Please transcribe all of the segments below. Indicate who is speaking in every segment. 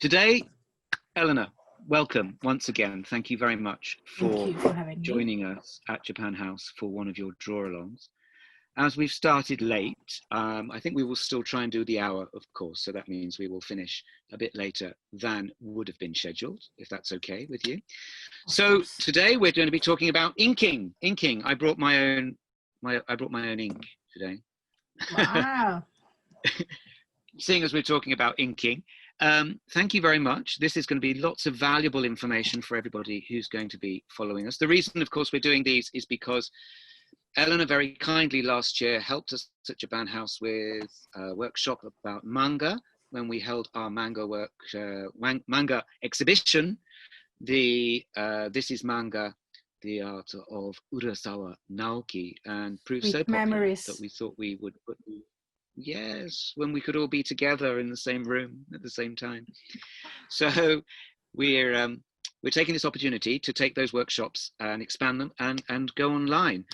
Speaker 1: Today, Elena, welcome once again. Thank you very much for
Speaker 2: having
Speaker 1: joining us at Japan House for one of your draw-alongs. As we've started late, I think we will still try and do the hour, of course, so that means we will finish a bit later than would have been scheduled, if that's okay with you. So today we're going to be talking about inking. Inking. I brought my own ink today.
Speaker 2: Wow.
Speaker 1: Seeing as we're talking about inking, thank you very much. This is going to be lots of valuable information for everybody who's going to be following us. The reason, of course, we're doing these is because Elena very kindly last year helped us at Japan House with a workshop about manga when we held our manga manga exhibition. This is manga, the art of Urasawa Naoki, and proved so popular that we thought we would put. Yes, when we could all be together in the same room at the same time. So we're taking this opportunity to take those workshops and expand them and go online.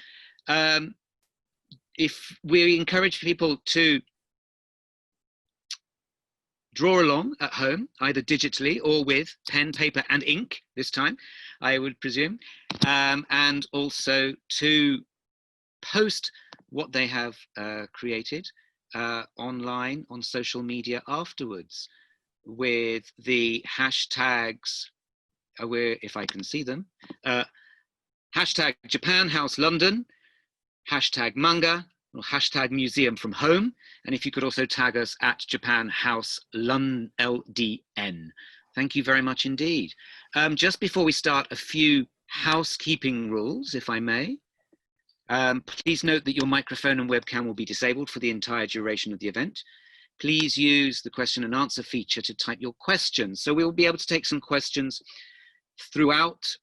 Speaker 1: If we encourage people to draw along at home, either digitally or with pen, paper and ink this time, I would presume, and also to post what they have created online on social media afterwards with the hashtags, if I can see them, hashtag Japan House London, hashtag manga, or hashtag museum from home. And if you could also tag us at Japan House LDN. Thank you very much indeed. Just before we start, a few housekeeping rules, if I may. Please note that your microphone and webcam will be disabled for the entire duration of the event. Please use the question and answer feature to type your questions. So we'll be able to take some questions throughout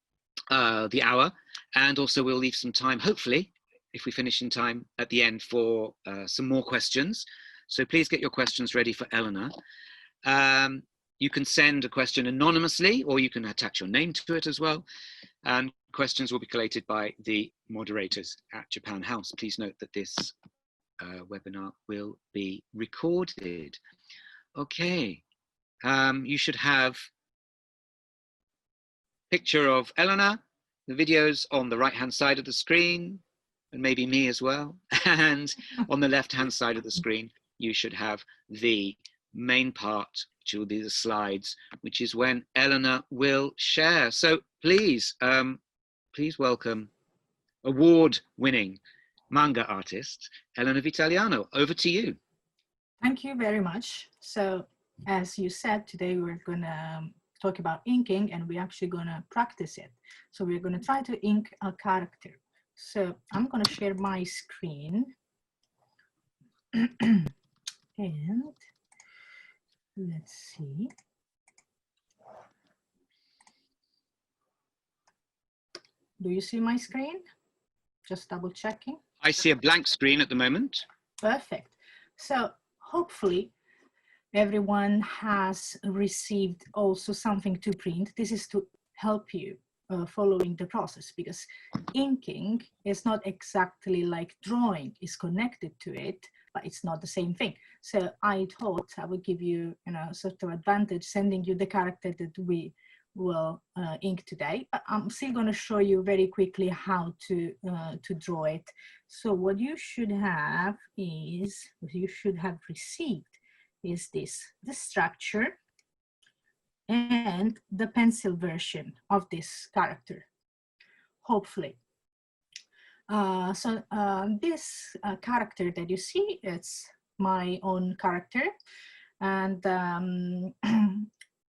Speaker 1: the hour, and also we'll leave some time, hopefully, if we finish in time at the end, for some more questions. So please get your questions ready for Elena. You can send a question anonymously, or you can attach your name to it as well. And questions will be collated by the moderators at Japan House. Please note that this webinar will be recorded. Okay, you should have a picture of Elena, the videos on the right-hand side of the screen, and maybe me as well. And on the left-hand side of the screen, you should have the main part, which will be the slides, which is when Elena will share. So please, please welcome award-winning manga artist, Elena Vitagliano. Over to you.
Speaker 2: Thank you very much. So as you said, today we're gonna talk about inking, and we're actually gonna practice it. So we're gonna try to ink a character. So I'm gonna share my screen. And let's see. Do you see my screen? Just double checking.
Speaker 1: I see a blank screen at the moment.
Speaker 2: Perfect. So hopefully everyone has received also something to print. This is to help you following the process, because inking is not exactly like drawing. It's connected to it, but it's not the same thing. So I thought I would give you, sort of advantage sending you the character that we will ink today. I'm still going to show you very quickly how to draw it. So what you should have is, what you should have received is this, the structure and the pencil version of this character, hopefully. This character that you see, it's my own character, and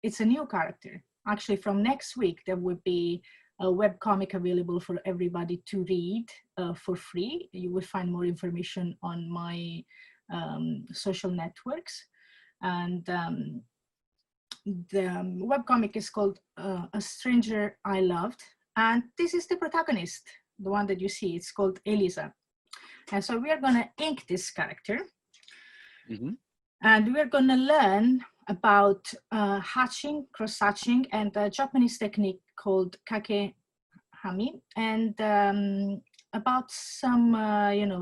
Speaker 2: it's a new character. Actually, from next week, there will be a webcomic available for everybody to read for free. You will find more information on my social networks. And the webcomic is called A Stranger I Loved. And this is the protagonist, the one that you see. It's called Elisa. And so we are going to ink this character. Mm-hmm. And we're going to learn about hatching, cross-hatching, and a Japanese technique called kakehami, and about some,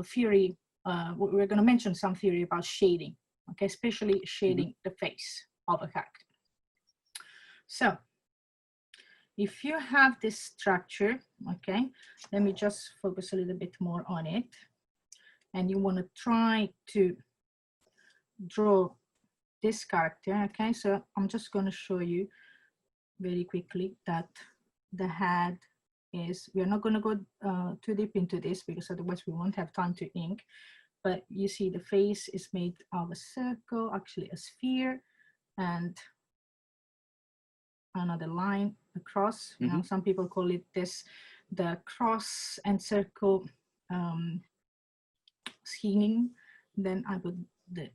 Speaker 2: theory. We're going to mention some theory about shading, okay, especially shading the face of a character. So if you have this structure, okay, let me just focus a little bit more on it. And you want to try to draw this character, okay? So I'm just going to show you very quickly that the head is, we are not going to go too deep into this because otherwise we won't have time to ink. But you see the face is made of a circle, actually a sphere, and another line across. You know, some people call it this, the cross and circle scheming. Then I put the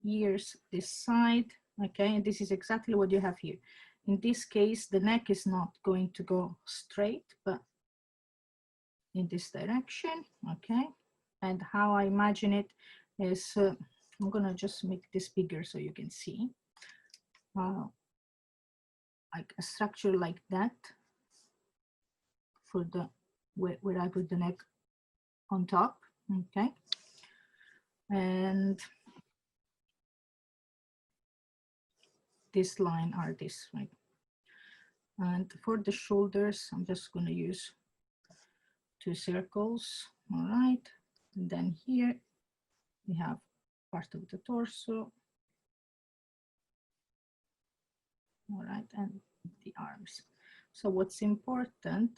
Speaker 2: ears this side, okay, and this is exactly what you have here. In this case, the neck is not going to go straight, but in this direction, okay. And how I imagine it is, I'm gonna just make this bigger so you can see, like a structure like that for the where I put the neck on top, okay. And this line are this, right? And for the shoulders, I'm just going to use 2 circles, all right. And then here we have part of the torso, all right, and the arms. So what's important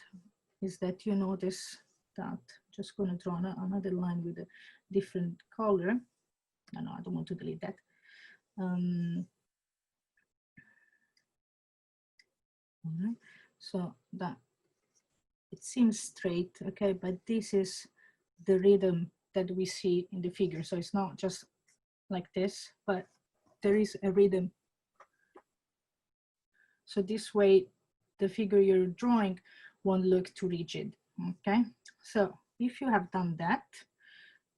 Speaker 2: is that you notice that, just going to draw another line with a different color. No, I don't want to delete that. All right. So that it seems straight, okay, but this is the rhythm that we see in the figure. So it's not just like this, but there is a rhythm. So this way, the figure you're drawing won't look too rigid, okay? So if you have done that,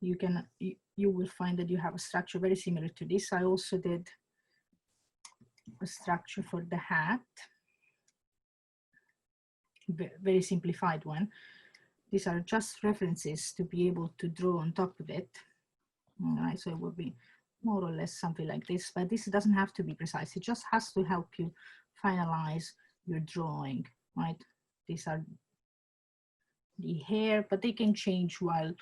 Speaker 2: you can, you will find that you have a structure very similar to this. I also did a structure for the hat, very simplified one. These are just references to be able to draw on top of it. All right, so it will be more or less something like this, but this doesn't have to be precise. It just has to help you finalize your drawing, right? These are the hair, but they can change while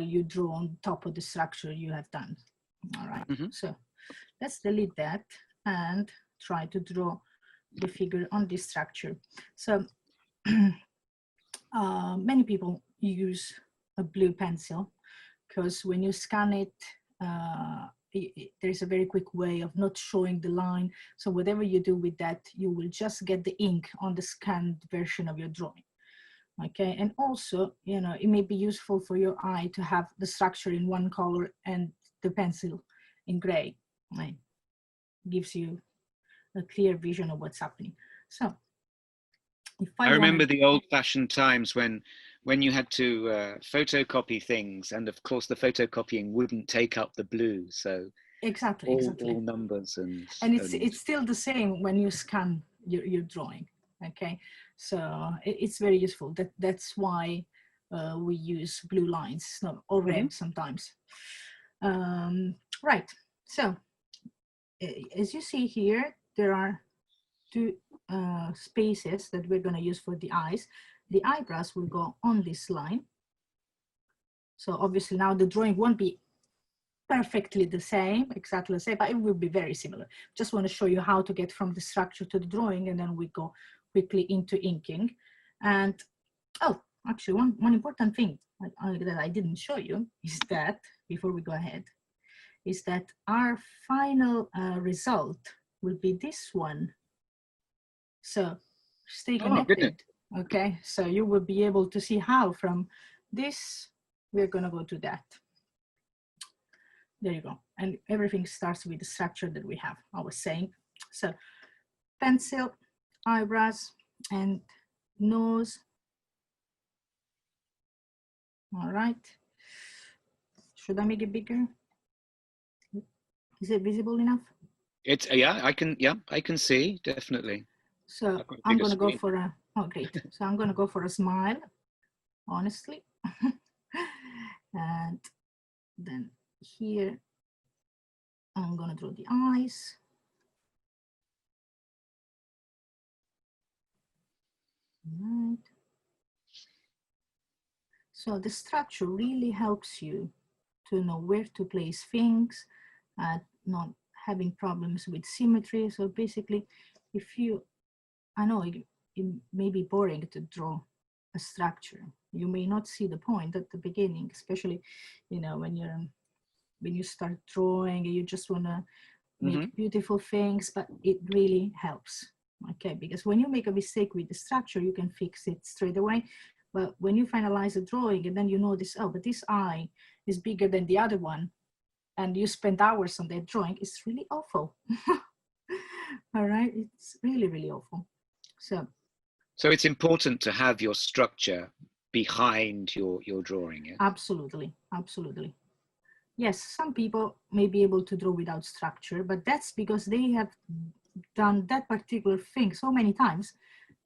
Speaker 2: you draw on top of the structure you have done. All right, so let's delete that and try to draw the figure on this structure. So many people use a blue pencil because when you scan it, there's a very quick way of not showing the line. So whatever you do with that, you will just get the ink on the scanned version of your drawing. Okay, and also, you know, it may be useful for your eye to have the structure in one color and the pencil in gray. Right? Gives you a clear vision of what's happening. So if I
Speaker 1: remember the old-fashioned times when you had to photocopy things, and of course the photocopying wouldn't take up the blue, so
Speaker 2: exactly
Speaker 1: all numbers and
Speaker 2: it's still the same when you scan your drawing. Okay, so it's very useful. That's why we use blue lines, or red sometimes. Right, so as you see here, there are 2 spaces that we're going to use for the eyes. The eyebrows will go on this line. So obviously now the drawing won't be perfectly the same, exactly the same, but it will be very similar. Just want to show you how to get from the structure to the drawing, and then we go quickly into inking. And oh, actually one important thing that I didn't show you is that, before we go ahead, is that our final result will be this one. So stay connected, okay? So you will be able to see how from this, we're gonna go to that. There you go. And everything starts with the structure that we have, I was saying. So pencil, eyebrows, and nose. All right. Should I make it bigger? Is it visible enough?
Speaker 1: It's I can see, definitely.
Speaker 2: So I'm gonna go for a, oh great. So I'm gonna go for a smile, honestly. And then here, I'm gonna draw the eyes. Right. So the structure really helps you to know where to place things, not having problems with symmetry. So basically, if you, I know it may be boring to draw a structure. You may not see the point at the beginning, especially, you know, when you start drawing, you just want to make beautiful things, but it really helps. Okay, because when you make a mistake with the structure, you can fix it straight away. But when you finalize a drawing and then you notice, oh, but this eye is bigger than the other one, and you spend hours on that drawing, it's really awful. All right, it's really, really awful. So
Speaker 1: it's important to have your structure behind your drawing. Yeah?
Speaker 2: Absolutely, absolutely. Yes, some people may be able to draw without structure, but that's because they have done that particular thing so many times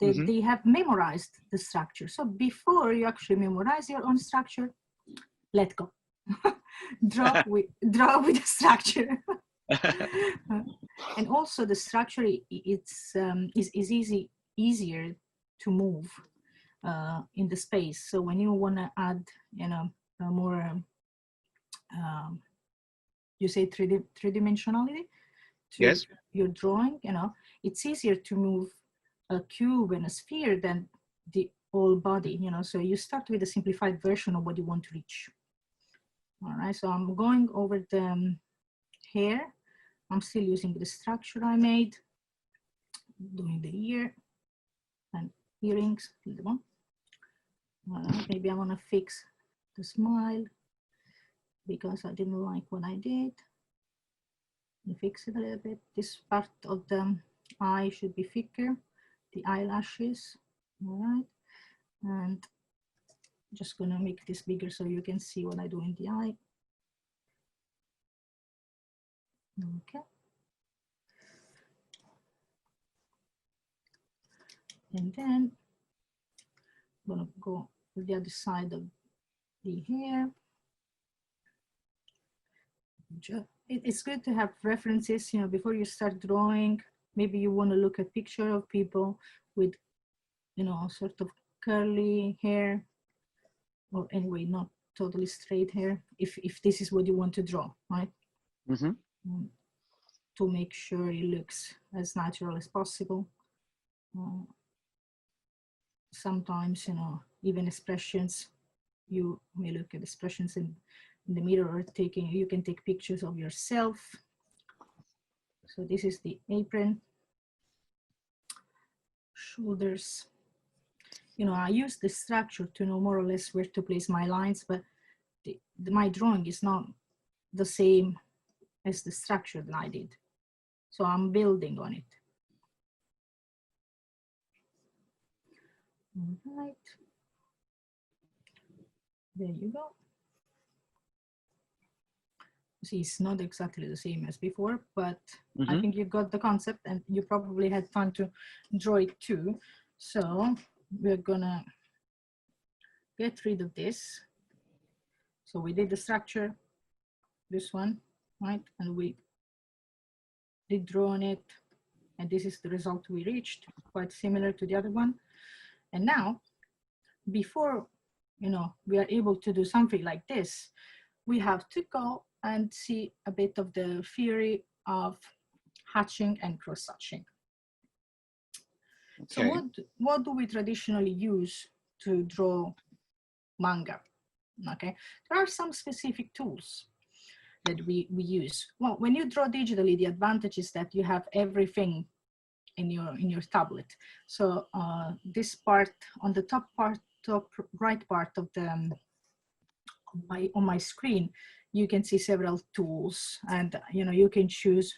Speaker 2: that they have memorized the structure. So before you actually memorize your own structure, let go. draw with the structure. And also the structure, is easier to move in the space. So when you want to add, you know, more you say three-dimensionality to
Speaker 1: Yes.
Speaker 2: your drawing, you know, it's easier to move a cube and a sphere than the whole body, you know. So you start with a simplified version of what you want to reach. All right, so I'm going over the hair. I'm still using the structure I made, doing the ear and earrings. Maybe I want to fix the smile because I didn't like what I did. Fix it a little bit. This part of the eye should be thicker, the eyelashes. All right, and just gonna make this bigger so you can see what I do in the eye. Okay. And then I'm gonna go to the other side of the hair. It's good to have references, you know, before you start drawing. Maybe you want to look at picture of people with, you know, sort of curly hair, or anyway, not totally straight hair, if this is what you want to draw, right? To make sure it looks as natural as possible. Sometimes, you know, even expressions, you may look at expressions in the mirror, or you can take pictures of yourself. So this is the apron, shoulders. You know, I use the structure to know more or less where to place my lines, but my drawing is not the same as the structure that I did. So I'm building on it. All right. There you go. See, it's not exactly the same as before, but I think you got the concept and you probably had fun to draw it too. So we're gonna get rid of this. So we did the structure, this one, right? And we did draw on it. And this is the result we reached, quite similar to the other one. And now, before, you know, we are able to do something like this, we have to go and see a bit of the theory of hatching and cross-hatching. Okay. So what do we traditionally use to draw manga? Okay, there are some specific tools that we use. Well, when you draw digitally, the advantage is that you have everything in your tablet. So this part on the top right part of the on my screen, you can see several tools, and you know, you can choose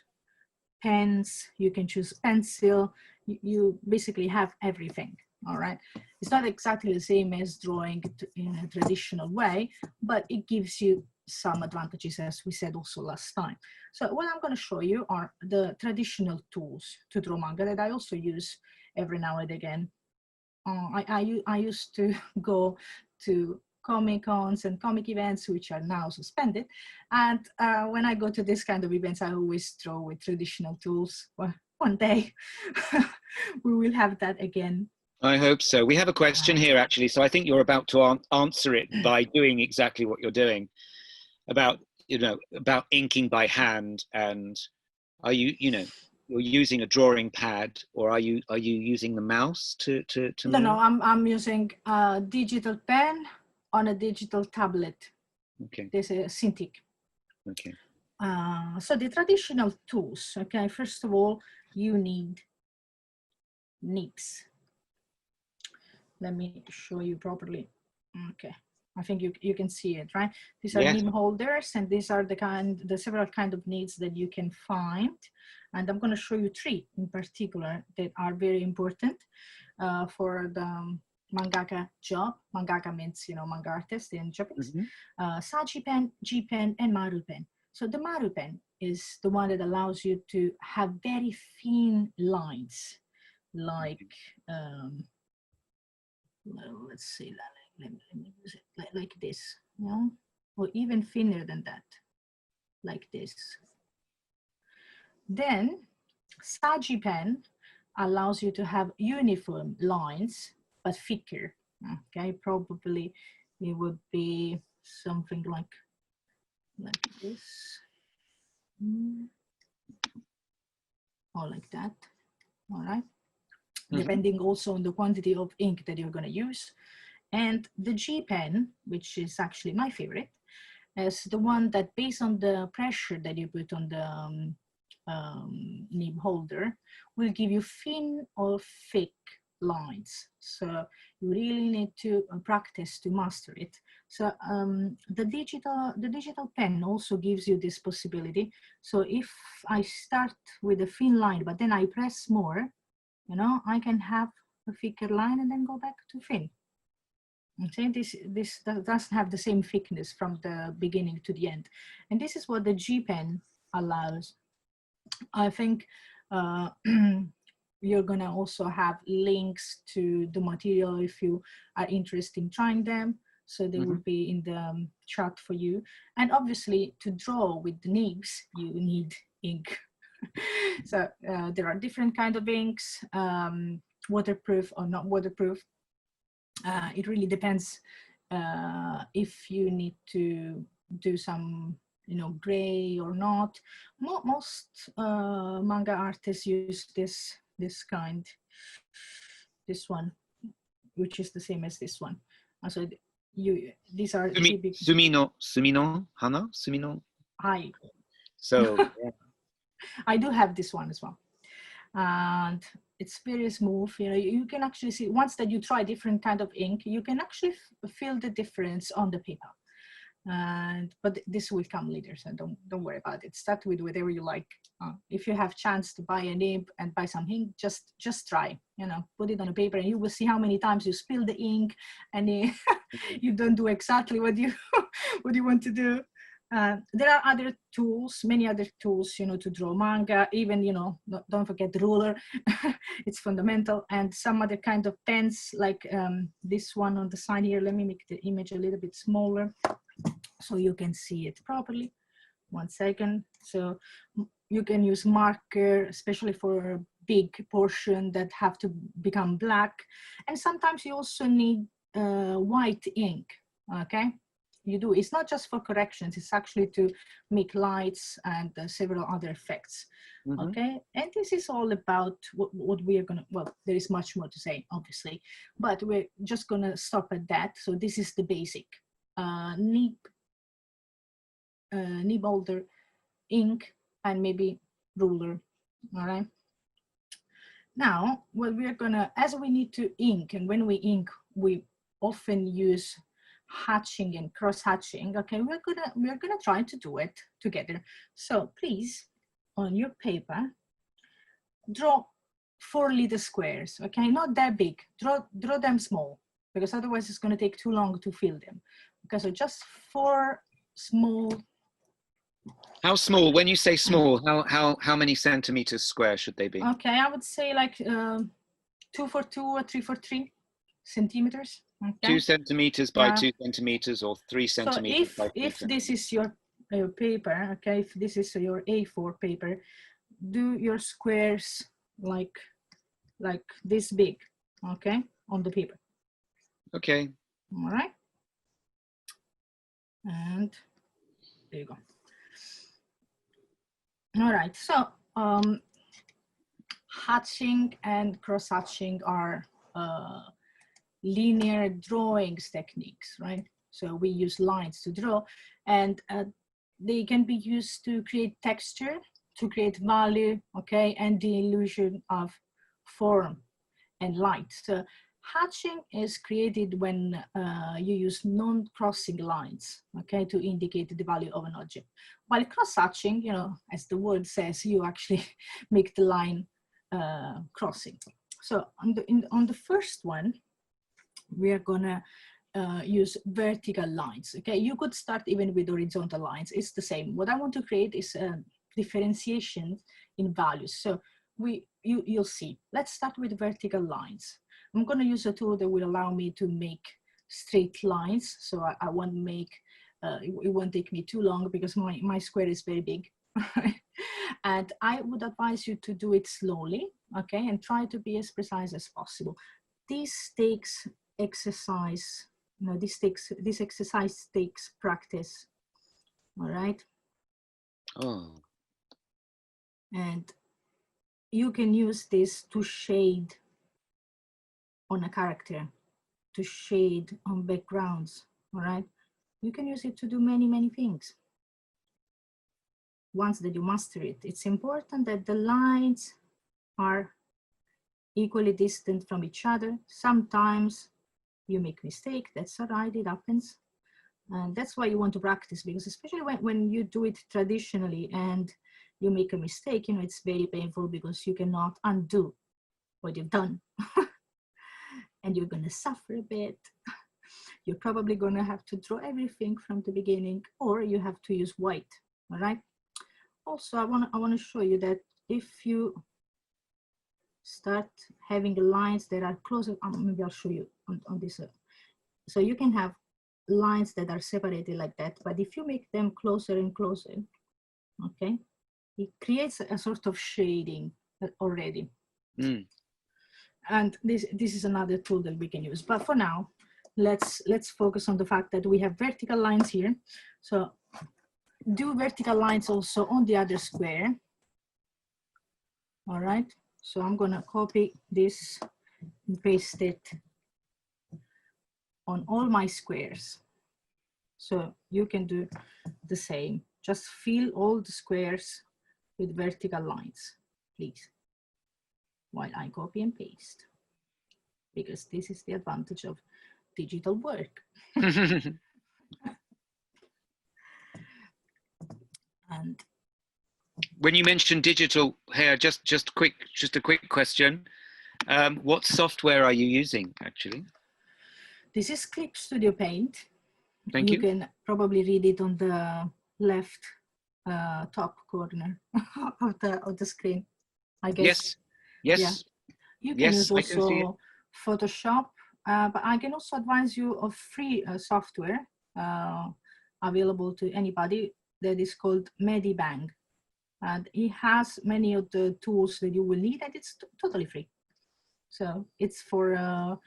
Speaker 2: pens, you can choose pencil, you basically have everything. All right, it's not exactly the same as drawing in a traditional way, but it gives you some advantages, as we said also last time. So what I'm going to show you are the traditional tools to draw manga that I also use every now and again. I used to go to Comic-Cons and comic events, which are now suspended. And when I go to this kind of events, I always draw with traditional tools. Well, one day we will have that again.
Speaker 1: I hope so. We have a question here, actually, so I think you're about to answer it by doing exactly what you're doing about, about inking by hand. And are you, you're using a drawing pad, or are you using the mouse to
Speaker 2: No,
Speaker 1: move?
Speaker 2: no, I'm using a digital pen on a digital tablet.
Speaker 1: Okay.
Speaker 2: This is Cintiq.
Speaker 1: Okay.
Speaker 2: So the traditional tools, okay, first of all, you need nibs. Let me show you properly. Okay, I think you can see it, right? These are nib holders, and these are the several kind of nibs that you can find. And I'm going to show you 3 in particular that are very important for the mangaka job. Mangaka means, manga artist in Japanese. Saji pen, G pen, and Maru pen. So the Maru pen is the one that allows you to have very thin lines, like, let's see, let me use it like this, or even thinner than that, like this. Then Saji pen allows you to have uniform lines, but thicker. Okay, probably it would be something like this, or like that. All right. Depending also on the quantity of ink that you're going to use. And the G pen, which is actually my favorite, is the one that, based on the pressure that you put on the nib holder, will give you thin or thick lines. So you really need to practice to master it. So the digital pen also gives you this possibility. So if I start with a thin line, but then I press more, I can have a thicker line and then go back to thin. Okay, this doesn't have the same thickness from the beginning to the end. And this is what the G pen allows. I think you're gonna also have links to the material if you are interested in trying them. So they will be in the chart for you. And obviously, to draw with the nibs, you need ink. So there are different kind of inks, waterproof or not waterproof. It really depends if you need to do some, gray or not. Most manga artists use this kind, this one, which is the same as this one. So these are
Speaker 1: Sumino hana. So yeah.
Speaker 2: I do have this one as well, and it's very smooth. You can actually see, once that you try different kind of ink, you can actually feel the difference on the paper. But this will come later, so don't worry about it. Start with whatever you like. If you have chance to buy a nib and buy some ink, just try. Put it on a paper, and you will see how many times you spill the ink, and you don't do exactly what you what you want to do. There are other tools, many other tools, to draw manga. Even, don't forget the ruler. It's fundamental. And some other kind of pens, like this one on the side here. Let me make the image a little bit smaller so you can see it properly. 1 second. So you can use marker, especially for a big portion that have to become black. And sometimes you also need white ink, okay? You do. It's not just for corrections, it's actually to make lights and several other effects. Okay, and this is all about what we are gonna, well, there is much more to say, obviously, but we're just gonna stop at that. So this is the basic nib holder, ink, and maybe ruler. All right, now what we're gonna, as we need to ink, and when we ink, we often use hatching and cross hatching. Okay, we're gonna try to do it together. So please, on your paper, draw 4 little squares. Okay, not that big. Draw them small, because otherwise it's going to take too long to fill them. Okay, so just 4 small.
Speaker 1: How small? When you say small, how many centimeters square should they be? Okay,
Speaker 2: I would say like 2 for 2 or 3 for 3 centimeters. Okay.
Speaker 1: 2 centimeters by 2 centimeters, or 3 centimeters
Speaker 2: by 3 centimeters. If this is your paper, okay, if this is your A4 paper, do your squares like this big, okay? on the paper.
Speaker 1: Okay.
Speaker 2: All right. And there you go. All right. So hatching and cross-hatching are linear drawings techniques, right? So we use lines to draw, and they can be used to create texture, to create value, okay, and the illusion of form and light. So hatching is created when you use non-crossing lines, okay, to indicate the value of an object. While cross-hatching, you know, as the word says, you actually make the line crossing. So on the first one, we are gonna use vertical lines. Okay, you could start even with horizontal lines. It's the same. What I want to create is differentiation in values. So you'll see. Let's start with vertical lines. I'm gonna use a tool that will allow me to make straight lines. So I won't make, it won't take me too long because my square is very big. And I would advise you to do it slowly, okay, and try to be as precise as possible. This takes exercise. No, this exercise takes practice. All right.
Speaker 1: Oh.
Speaker 2: And you can use this to shade on a character, to shade on backgrounds. All right. You can use it to do many, many things. Once that you master it, it's important that the lines are equally distant from each other. Sometimes you make mistake, that's all right, it happens. And that's why you want to practice, because especially when you do it traditionally and you make a mistake, you know, it's very painful because you cannot undo what you've done. And you're gonna suffer a bit. You're probably gonna have to draw everything from the beginning, or you have to use white, all right? Also, I wanna show you that if you start having lines that are closer, maybe I'll show you on this. So you can have lines that are separated like that, but if you make them closer and closer, okay, it creates a sort of shading already. Mm. And this is another tool that we can use. But for now, let's focus on the fact that we have vertical lines here. So do vertical lines also on the other square. All right. So I'm gonna copy this and paste it on all my squares. So you can do the same. Just fill all the squares with vertical lines, please, while I copy and paste, because this is the advantage of digital work. And
Speaker 1: when you mentioned digital here, just a quick question. What software are you using actually?
Speaker 2: This is Clip Studio Paint.
Speaker 1: Thank you.
Speaker 2: You can probably read it on the left top corner of the screen, I guess.
Speaker 1: Yes.
Speaker 2: Yeah. You can use
Speaker 1: I can see it.
Speaker 2: also Photoshop, but I can also advise you of free software available to anybody that is called Medibang. And it has many of the tools that you will need, and it's totally free. So it's for a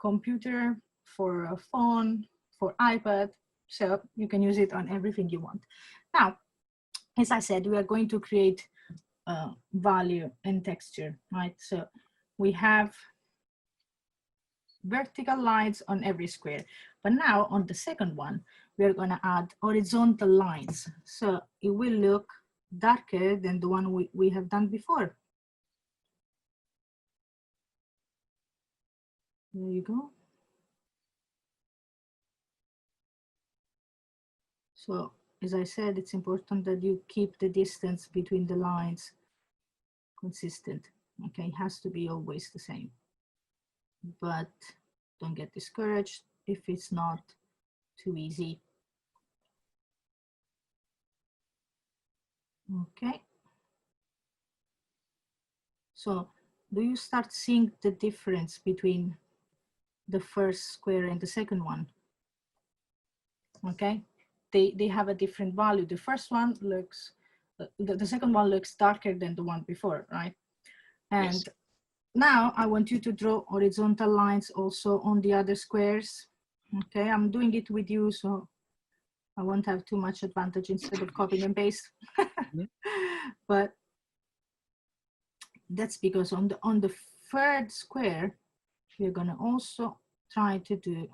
Speaker 2: computer, for a phone, for iPad. So you can use it on everything you want. Now, as I said, we are going to create value and texture, right? So we have vertical lines on every square. But now on the second one, we're gonna add horizontal lines. So it will look darker than the one we have done before. There you go. So as I said, it's important that you keep the distance between the lines consistent. Okay, it has to be always the same. But don't get discouraged if it's not too easy. Okay. So do you start seeing the difference between the first square and the second one? Okay, they have a different value. The first one looks, the second one looks darker than the one before, right? And now I want you to draw horizontal lines also on the other squares. Okay, I'm doing it with you, so I won't have too much advantage instead of copying and paste. But that's because on the third square, we're gonna also try to do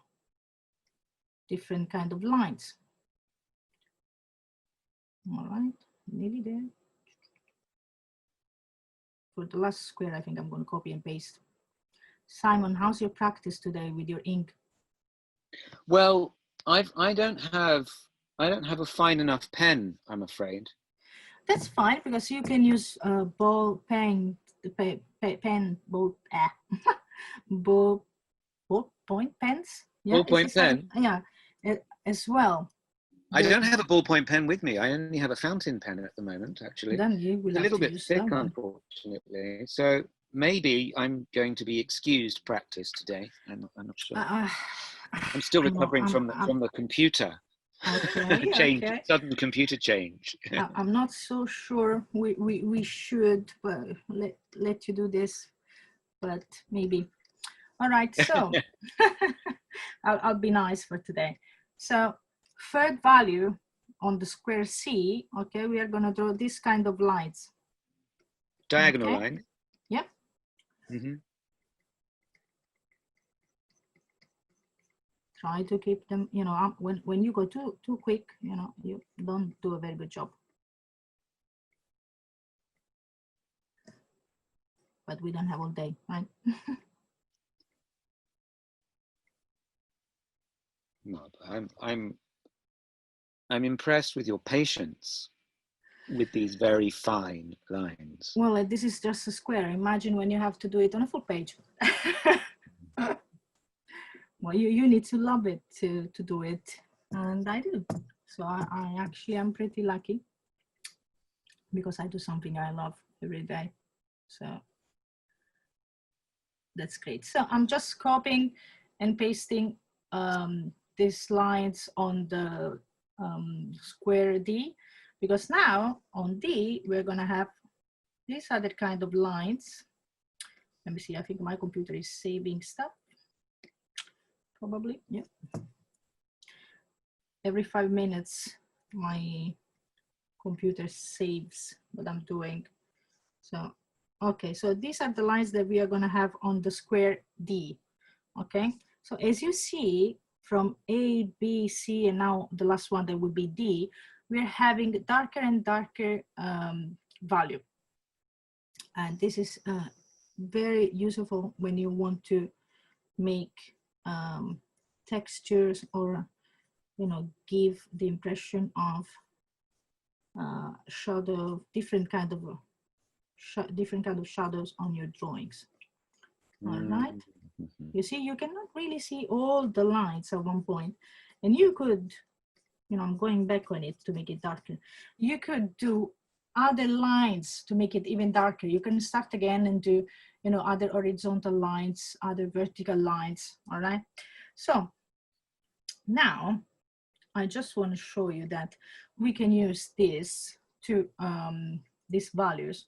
Speaker 2: different kind of lines. All right, nearly there. For the last square, I think I'm gonna copy and paste. Simon, how's your practice today with your ink?
Speaker 1: Well, I don't have a fine enough pen, I'm afraid.
Speaker 2: That's fine because you can use ball pen, ballpoint pens. Yeah,
Speaker 1: Ballpoint pen?
Speaker 2: Yeah, as well.
Speaker 1: I don't have a ballpoint pen with me. I only have a fountain pen at the moment, actually.
Speaker 2: Then you will
Speaker 1: it's a
Speaker 2: have
Speaker 1: little
Speaker 2: to
Speaker 1: bit
Speaker 2: use
Speaker 1: thick,
Speaker 2: that one.
Speaker 1: unfortunately. So maybe I'm going to be excused practice today. I'm not sure. I'm still recovering from the computer.
Speaker 2: Okay,
Speaker 1: change,
Speaker 2: okay.
Speaker 1: Sudden computer change.
Speaker 2: I'm not so sure we should let you do this, but maybe. All right, so I'll be nice for today. So third value on the square C, okay, we are gonna draw this kind of lines.
Speaker 1: Diagonal
Speaker 2: okay?
Speaker 1: line?
Speaker 2: Yeah.
Speaker 1: Mm-hmm.
Speaker 2: Try to keep them, you know, when you go too quick, you know, you don't do a very good job. But we don't have all day, right?
Speaker 1: No, I'm impressed with your patience with these very fine lines.
Speaker 2: Well, this is just a square. Imagine when you have to do it on a full page. Well, you need to love it to do it, and I do. So I actually am pretty lucky because I do something I love every day. So that's great. So I'm just copying and pasting these lines on the square D, because now on D, we're gonna have these other kind of lines. Let me see, I think my computer is saving stuff. Probably, yeah. Every 5 minutes, my computer saves what I'm doing. So, okay, so these are the lines that we are gonna have on the square D, okay? So as you see, from A, B, C, and now the last one that would be D, we're having darker and darker value. And this is very useful when you want to make textures or, you know, give the impression of shadow, different kind of shadows on your drawings. All right. You see, you cannot really see all the lines at one point, and you could, you know, I'm going back on it to make it darker. You could do other lines to make it even darker. You can start again and do, you know, other horizontal lines, other vertical lines. All right. So now I just want to show you that we can use this to these values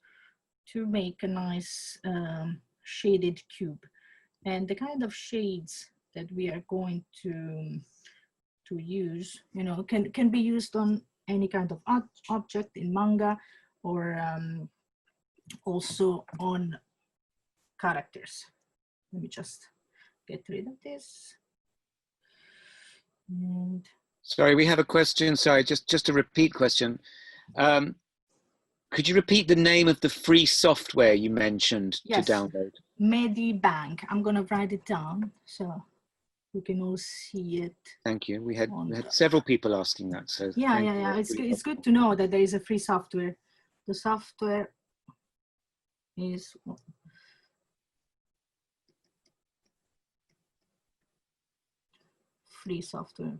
Speaker 2: to make a nice shaded cube. And the kind of shades that we are going to use, you know, can be used on any kind of object in manga, or also on characters. Let me just get rid of this. And
Speaker 1: sorry, we have a question. Sorry, just a repeat question. Could you repeat the name of the free software you mentioned to download?
Speaker 2: Medibank. I'm going to write it down so you can all see it.
Speaker 1: Thank you. We had several people asking that. So
Speaker 2: yeah. It's good to know that there is a free software. The software is free software.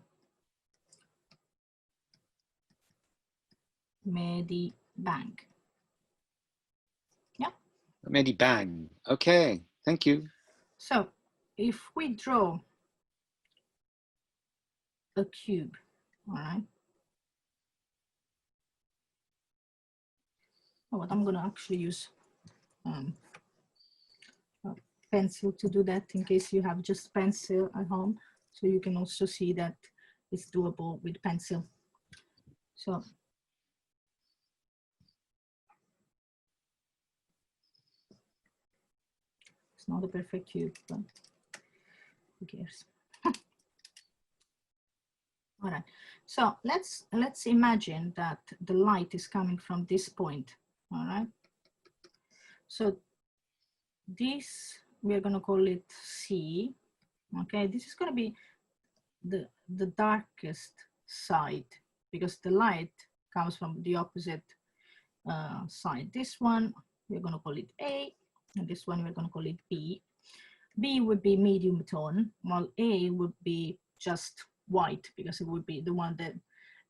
Speaker 2: Medibank. Yeah.
Speaker 1: Medibang. Okay. Thank you.
Speaker 2: So if we draw a cube, all right. Oh, what I'm going to actually use pencil to do that in case you have just pencil at home. So you can also see that it's doable with pencil. So it's not a perfect cube, but who cares? All right, so let's imagine that the light is coming from this point. All right, so this, we're going to call it C. Okay, this is going to be the darkest side because the light comes from the opposite side. This one we're going to call it A, and this one we're going to call it B. B would be medium tone, while A would be just white because it would be the one that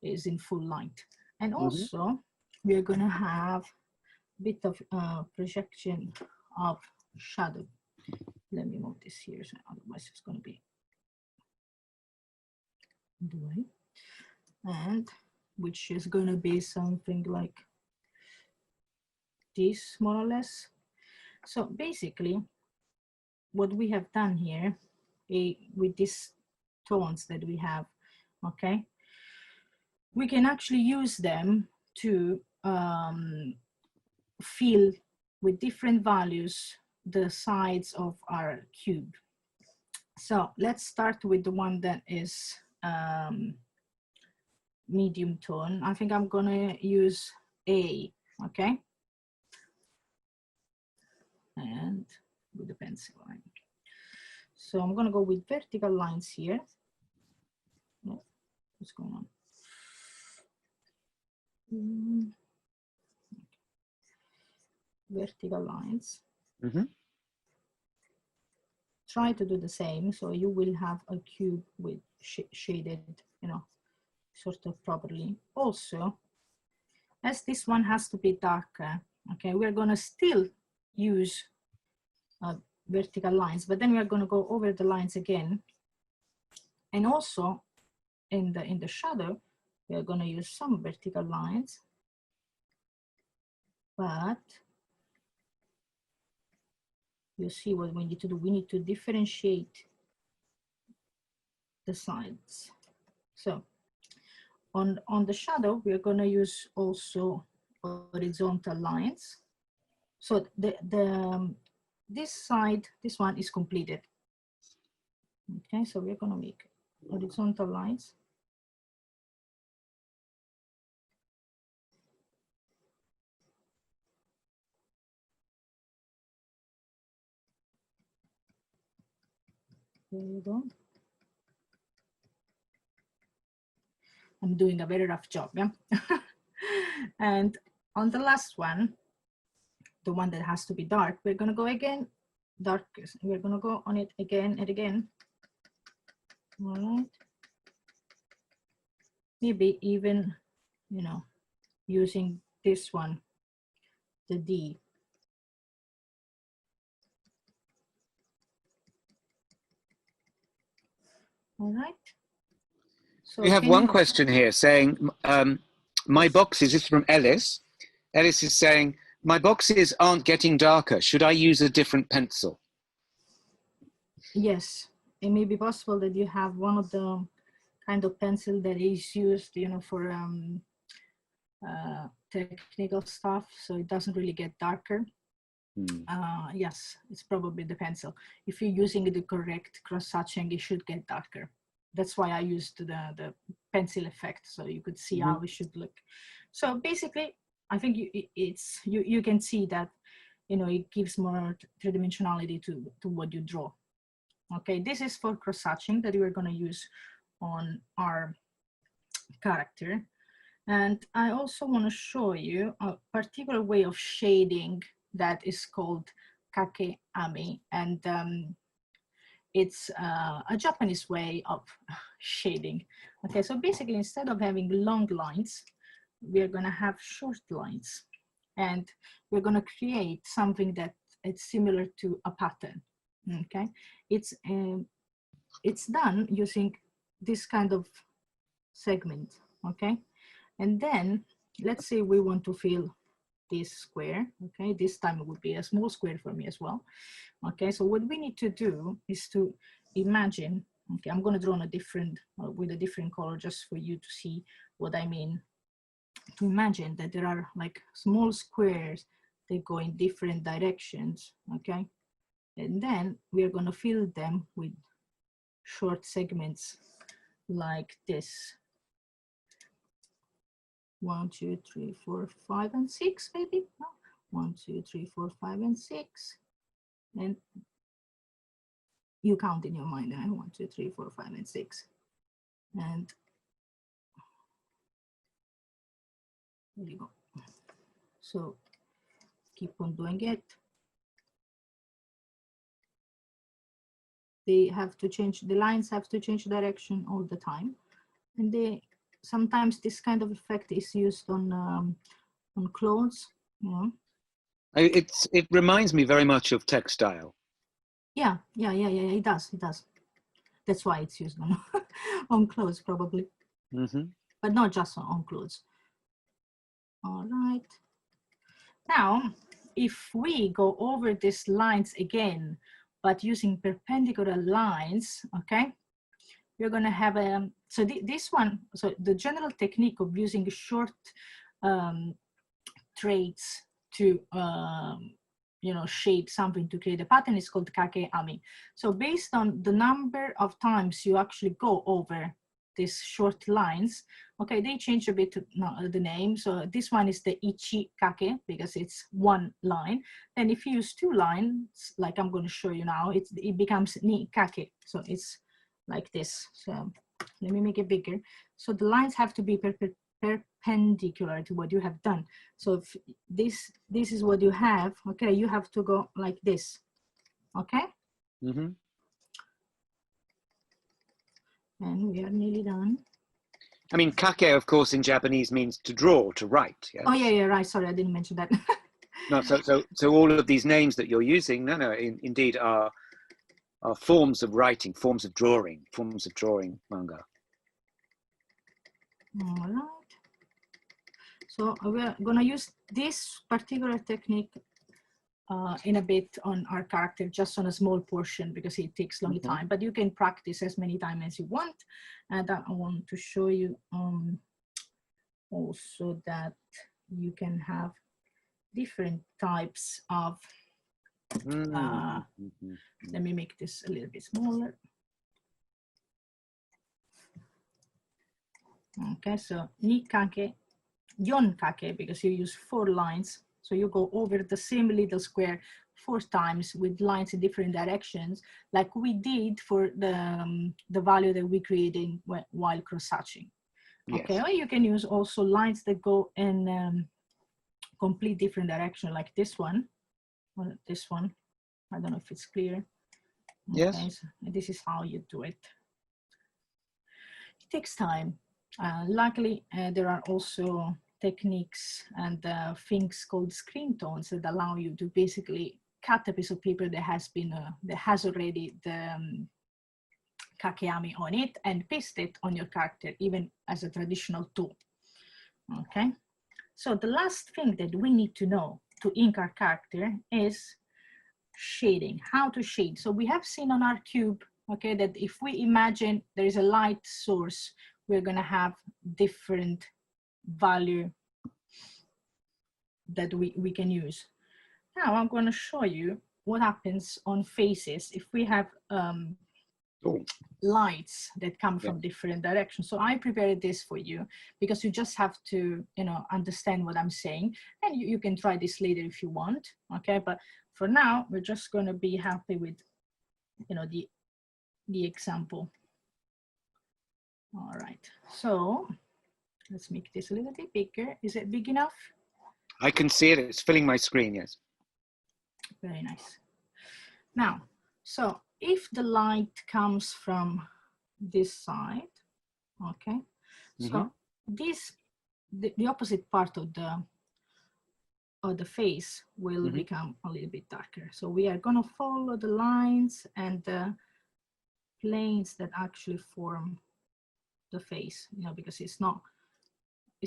Speaker 2: is in full light. And also we're going to have a bit of projection of shadow. Let me move this here, so otherwise it's going to be the way. And which is going to be something like this, more or less. So basically, what we have done here with these tones that we have, okay, we can actually use them to fill with different values the sides of our cube. So let's start with the one that is medium tone. I think I'm gonna use A, okay? And with the pencil line. So I'm gonna go with vertical lines here. Oh, what's going on? Vertical lines. Try to do the same, so you will have a cube with shaded, you know, sort of properly. Also, as this one has to be darker, okay, we're gonna still use vertical lines, but then we are gonna go over the lines again. And also in the shadow, we are gonna use some vertical lines, but you see what we need to do. We need to differentiate the sides. So on the shadow, we are going to use also horizontal lines. So this side, this one is completed. Okay, so we're going to make horizontal lines. There you go. I'm doing a very rough job, yeah? And on the last one, the one that has to be dark, we're gonna go again, darkest. We're gonna go on it again and again. All right. Maybe even, you know, using this one, the D. All right. So
Speaker 1: we have one question here saying, my boxes, this is from Ellis. Ellis is saying, my boxes aren't getting darker. Should I use a different pencil?
Speaker 2: Yes, it may be possible that you have one of the kind of pencil that is used, you know, for technical stuff, so it doesn't really get darker. Yes, it's probably the pencil. If you're using the correct cross-hatching, it should get darker. That's why I used the pencil effect, so you could see how it should look. So basically, I think you can see that, you know, it gives more three-dimensionality to what you draw. Okay, this is for cross-hatching that we're going to use on our character. And I also want to show you a particular way of shading that is called kake-ami, and it's a Japanese way of shading. Okay, so basically, instead of having long lines, we're going to have short lines, and we're going to create something that it's similar to a pattern. Okay, it's done using this kind of segment. Okay, and then let's say we want to fill this square. Okay, this time it would be a small square for me as well. Okay, so what we need to do is to imagine, okay, I'm going to draw on a different, with a different color just for you to see what I mean. To imagine that there are like small squares that go in different directions, okay? And then we are going to fill them with short segments like this. 1, 2, 3, 4, 5, and 6, maybe. No. 1, 2, 3, 4, 5, and 6. And you count in your mind. 1, 2, 3, 4, 5, and 6. And there you go. So keep on doing it. They have to change, the lines have to change direction all the time. And they sometimes this kind of effect is used on clothes. You know.
Speaker 1: It reminds me very much of textile.
Speaker 2: Yeah, it does. That's why it's used on on clothes probably.
Speaker 1: Mm-hmm.
Speaker 2: But not just on clothes. All right. Now, if we go over these lines again, but using perpendicular lines, okay, we're going to have a, so this one, so the general technique of using short traits to, you know, shape something to create a pattern is called kake-ami. So based on the number of times you actually go over these short lines, okay, they change a bit the name. So this one is the ichi kake because it's one line. And if you use 2 lines, like I'm going to show you now, it becomes ni kake. So it's like this. So let me make it bigger. So the lines have to be perpendicular to what you have done. So if this is what you have, okay, you have to go like this, okay?
Speaker 1: Mm-hmm.
Speaker 2: And we are nearly done.
Speaker 1: I mean, kake, of course, in Japanese means to draw, to write. Yes?
Speaker 2: Oh, yeah, right. Sorry, I didn't mention that.
Speaker 1: No, so all of these names that you're using, indeed are forms of writing, forms of drawing manga.
Speaker 2: All right. So we're going to use this particular technique in a bit on our character, just on a small portion because it takes long time, but you can practice as many times as you want. And I want to show you also that you can have different types of, let me make this a little bit smaller. Okay, so ni kake, yon kake, because you use 4 lines. So you go over the same little square 4 times with lines in different directions, like we did for the value that we created while cross-hatching.
Speaker 1: Yes.
Speaker 2: Okay, or you can use also lines that go in complete different direction, like this one, or this one. I don't know if it's clear. Okay,
Speaker 1: Yes.
Speaker 2: so this is how you do it. It takes time. Luckily, there are also techniques and things called screen tones that allow you to basically cut a piece of paper that has already the kake-ami on it and paste it on your character, even as a traditional tool. Okay, so the last thing that we need to know to ink our character is shading, how to shade. So we have seen on our cube, okay, that if we imagine there is a light source, we're going to have different value that we can use. Now I'm going to show you what happens on faces if we have lights that come from different directions. So I prepared this for you because you just have to, you know, understand what I'm saying, and you can try this later if you want. Okay, but for now we're just going to be happy with, you know, the example. All right, so let's make this a little bit bigger. Is it big enough?
Speaker 1: I can see it. It's filling my screen. Yes.
Speaker 2: Very nice. Now, so if the light comes from this side, okay, so this the opposite part of the face will become a little bit darker. So we are going to follow the lines and the planes that actually form the face, you know, because it's not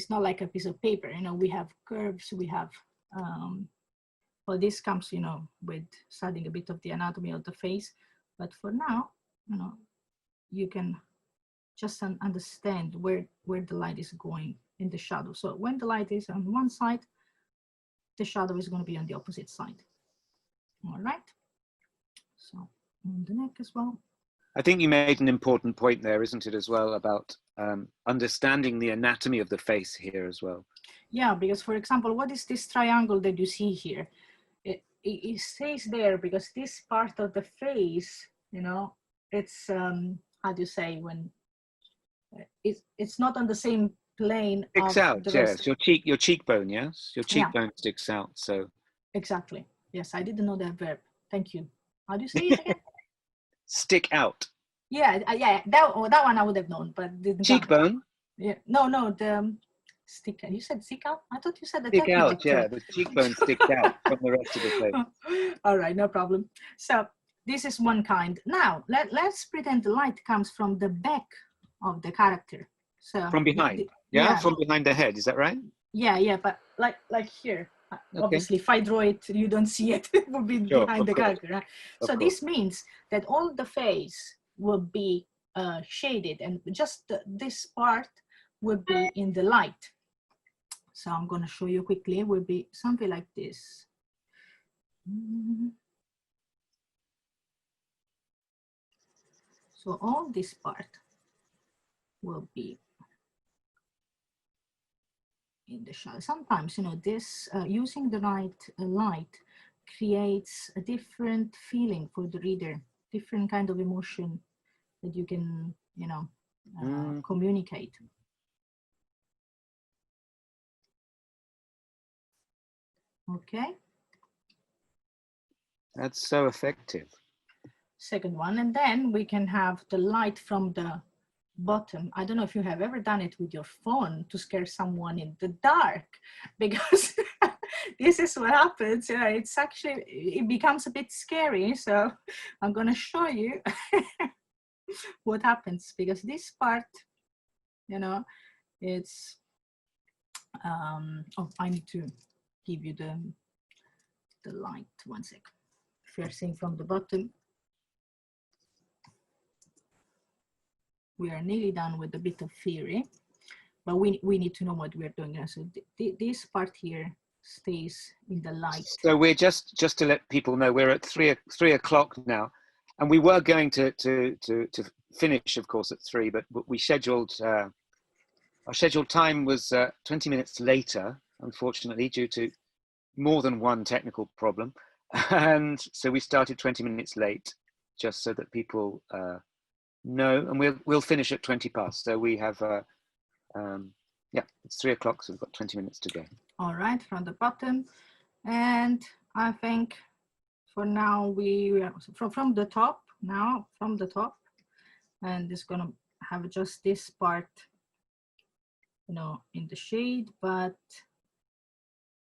Speaker 2: like a piece of paper, you know, we have curves, we have Well, this comes, you know, with studying a bit of the anatomy of the face, but for now, you know, you can just understand where the light is going in the shadow. So when the light is on one side, the shadow is going to be on the opposite side. All right. So on the neck as well.
Speaker 1: I think you made an important point there, isn't it, as well, about understanding the anatomy of the face here as well.
Speaker 2: Yeah, because for example, what is this triangle that you see here? It stays there because this part of the face, you know, it's how do you say, when it's not on the same plane
Speaker 1: Sticks
Speaker 2: of
Speaker 1: out,
Speaker 2: the
Speaker 1: yes.
Speaker 2: rest.
Speaker 1: Your cheekbone, yes. Your cheekbone sticks out. So
Speaker 2: exactly. Yes, I didn't know that verb. Thank you. How do you say it again?
Speaker 1: stick out.
Speaker 2: Yeah, yeah. That one I would have known, but didn't.
Speaker 1: Cheekbone.
Speaker 2: Yeah. No, the stick. You said stick out. I thought you said the
Speaker 1: Stick
Speaker 2: technical
Speaker 1: out, yeah. The cheekbone sticks out from the rest of the face.
Speaker 2: All right, no problem. So this is one kind. Now let's pretend the light comes from the back of the character. So
Speaker 1: from behind, yeah, from behind the head. Is that right?
Speaker 2: Yeah, but like here.
Speaker 1: Okay.
Speaker 2: Obviously, if I draw it, you don't see it. It will be behind the character. Right? So this means that all the face will be shaded, and just this part will be in the light. So I'm going to show you quickly. It will be something like this. So all this part will be in the shadow. Sometimes, you know, this using the right light creates a different feeling for the reader, different kind of emotion that you can, you know, communicate. Okay.
Speaker 1: That's so effective.
Speaker 2: Second one, and then we can have the light from the bottom. I don't know if you have ever done it with your phone to scare someone in the dark, because this is what happens. You know, it's actually, it becomes a bit scary. So I'm going to show you what happens, because this part, you know, it's oh, I need to give you the light. One sec. If you're seeing from the bottom, we are nearly done with a bit of theory, but we need to know what we're doing. So this part here stays in the light.
Speaker 1: So we're just to let people know, we're at 3 o'clock now, and we were going to finish, of course, at 3, but we scheduled our scheduled time was 20 minutes later, unfortunately, due to more than one technical problem, and so we started 20 minutes late, just so that people know, and we'll finish at 20 past. So we have yeah, it's 3 o'clock, so we've got 20 minutes to go.
Speaker 2: All right, from the bottom, and I think for now we are from the top now, from the top, and it's gonna have just this part, you know, in the shade, but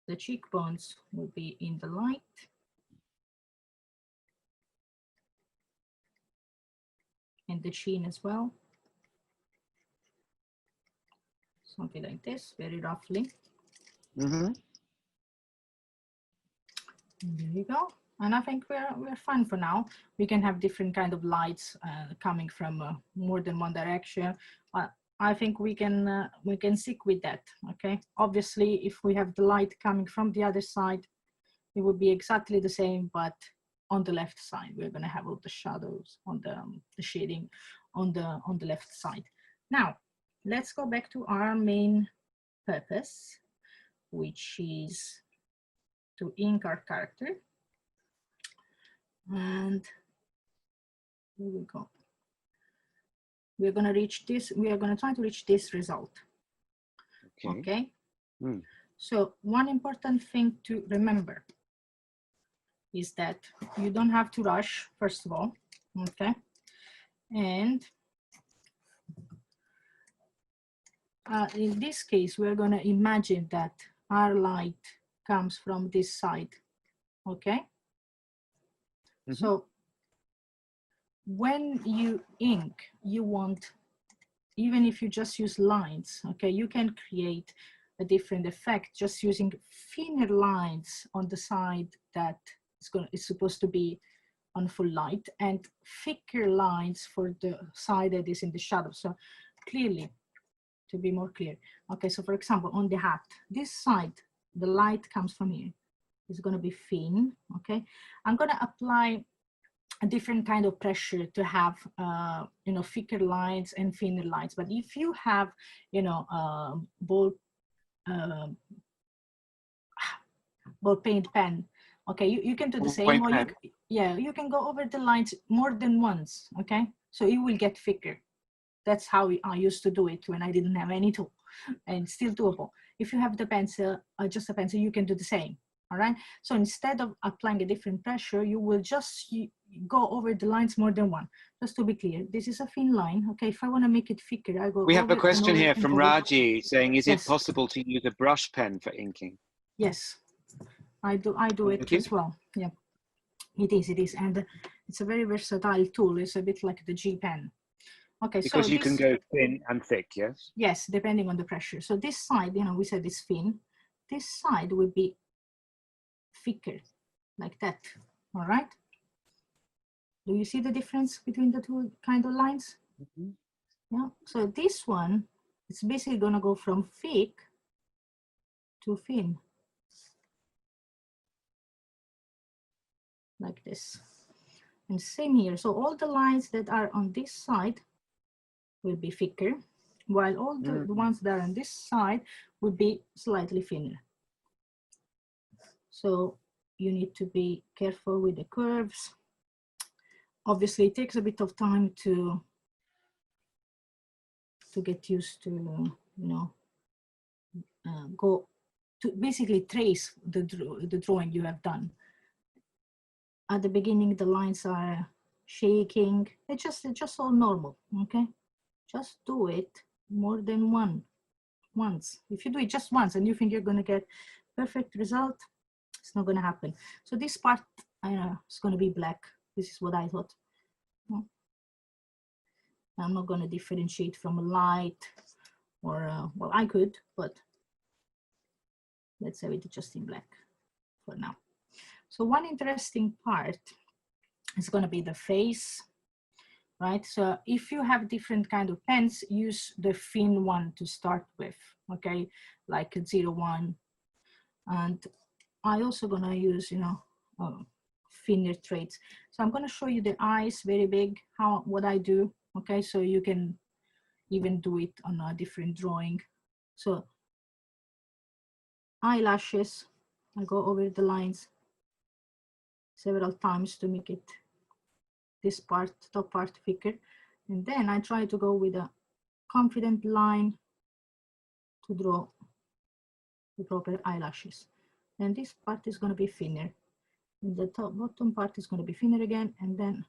Speaker 2: the cheekbones will be in the light. And the chin as well. Something like this, very roughly.
Speaker 1: Mm-hmm.
Speaker 2: There you go. And I think we're fine for now. We can have different kind of lights coming from more than one direction. I think we can stick with that. Okay. Obviously, if we have the light coming from the other side, it would be exactly the same, but on the left side, we're going to have all the shadows on the shading on the left side. Now, let's go back to our main purpose, which is to ink our character. And here we go. We're going to reach this. We are going to try to reach this result. Okay. So one important thing to remember is that you don't have to rush, first of all, okay? And in this case, we're gonna imagine that our light comes from this side, okay? Mm-hmm. So when you ink, you want, even if you just use lines, okay, you can create a different effect just using thinner lines on the side that is supposed to be on full light, and thicker lines for the side that is in the shadow. So clearly, to be more clear. Okay, so for example, on the hat, this side, the light comes from here. It's going to be thin. Okay, I'm going to apply a different kind of pressure to have, you know, thicker lines and thinner lines. But if you have, you know, ball paint pen, okay, you can do the same. Or you can go over the lines more than once. Okay, so it will get thicker. That's how I used to do it when I didn't have any tool, and still doable. If you have the pencil, just a pencil, you can do the same. All right. So instead of applying a different pressure, you will just go over the lines more than one. Just to be clear, this is a thin line. Okay. If I want to make it thicker, I go.
Speaker 1: We have a question here from Raji saying, "Is it possible to use a brush pen for inking?"
Speaker 2: Yes, I do it as well. Yeah, it is, and it's a very versatile tool. It's a bit like the G pen. Okay,
Speaker 1: because
Speaker 2: so
Speaker 1: you can go thin and thick, yes?
Speaker 2: Yes, depending on the pressure. So this side, you know, we said it's thin. This side would be thicker, like that. All right. Do you see the difference between the two kind of lines? Mm-hmm. Yeah. So this one, it's basically going to go from thick to thin, like this. And same here. So all the lines that are on this side will be thicker, while all the ones that are on this side would be slightly thinner. So you need to be careful with the curves. Obviously, it takes a bit of time to get used to, you know, go to basically trace the drawing you have done. At the beginning, the lines are shaking. It's just all normal, okay? Just do it more than once. If you do it just once and you think you're going to get perfect result, it's not going to happen. So this part is going to be black. This is what I thought. I'm not going to differentiate from a light or, well, I could, but let's have it just in black for now. So one interesting part is going to be the face, right? So if you have different kind of pens, use the thin one to start with, okay? Like a 01. And I also going to use, you know, thinner traits. So I'm going to show you the eyes very big, what I do, okay? So you can even do it on a different drawing. So eyelashes, I go over the lines several times to make it this part, top part, thicker. And then I try to go with a confident line to draw the proper eyelashes. And this part is going to be thinner. And the top bottom part is going to be thinner again. And then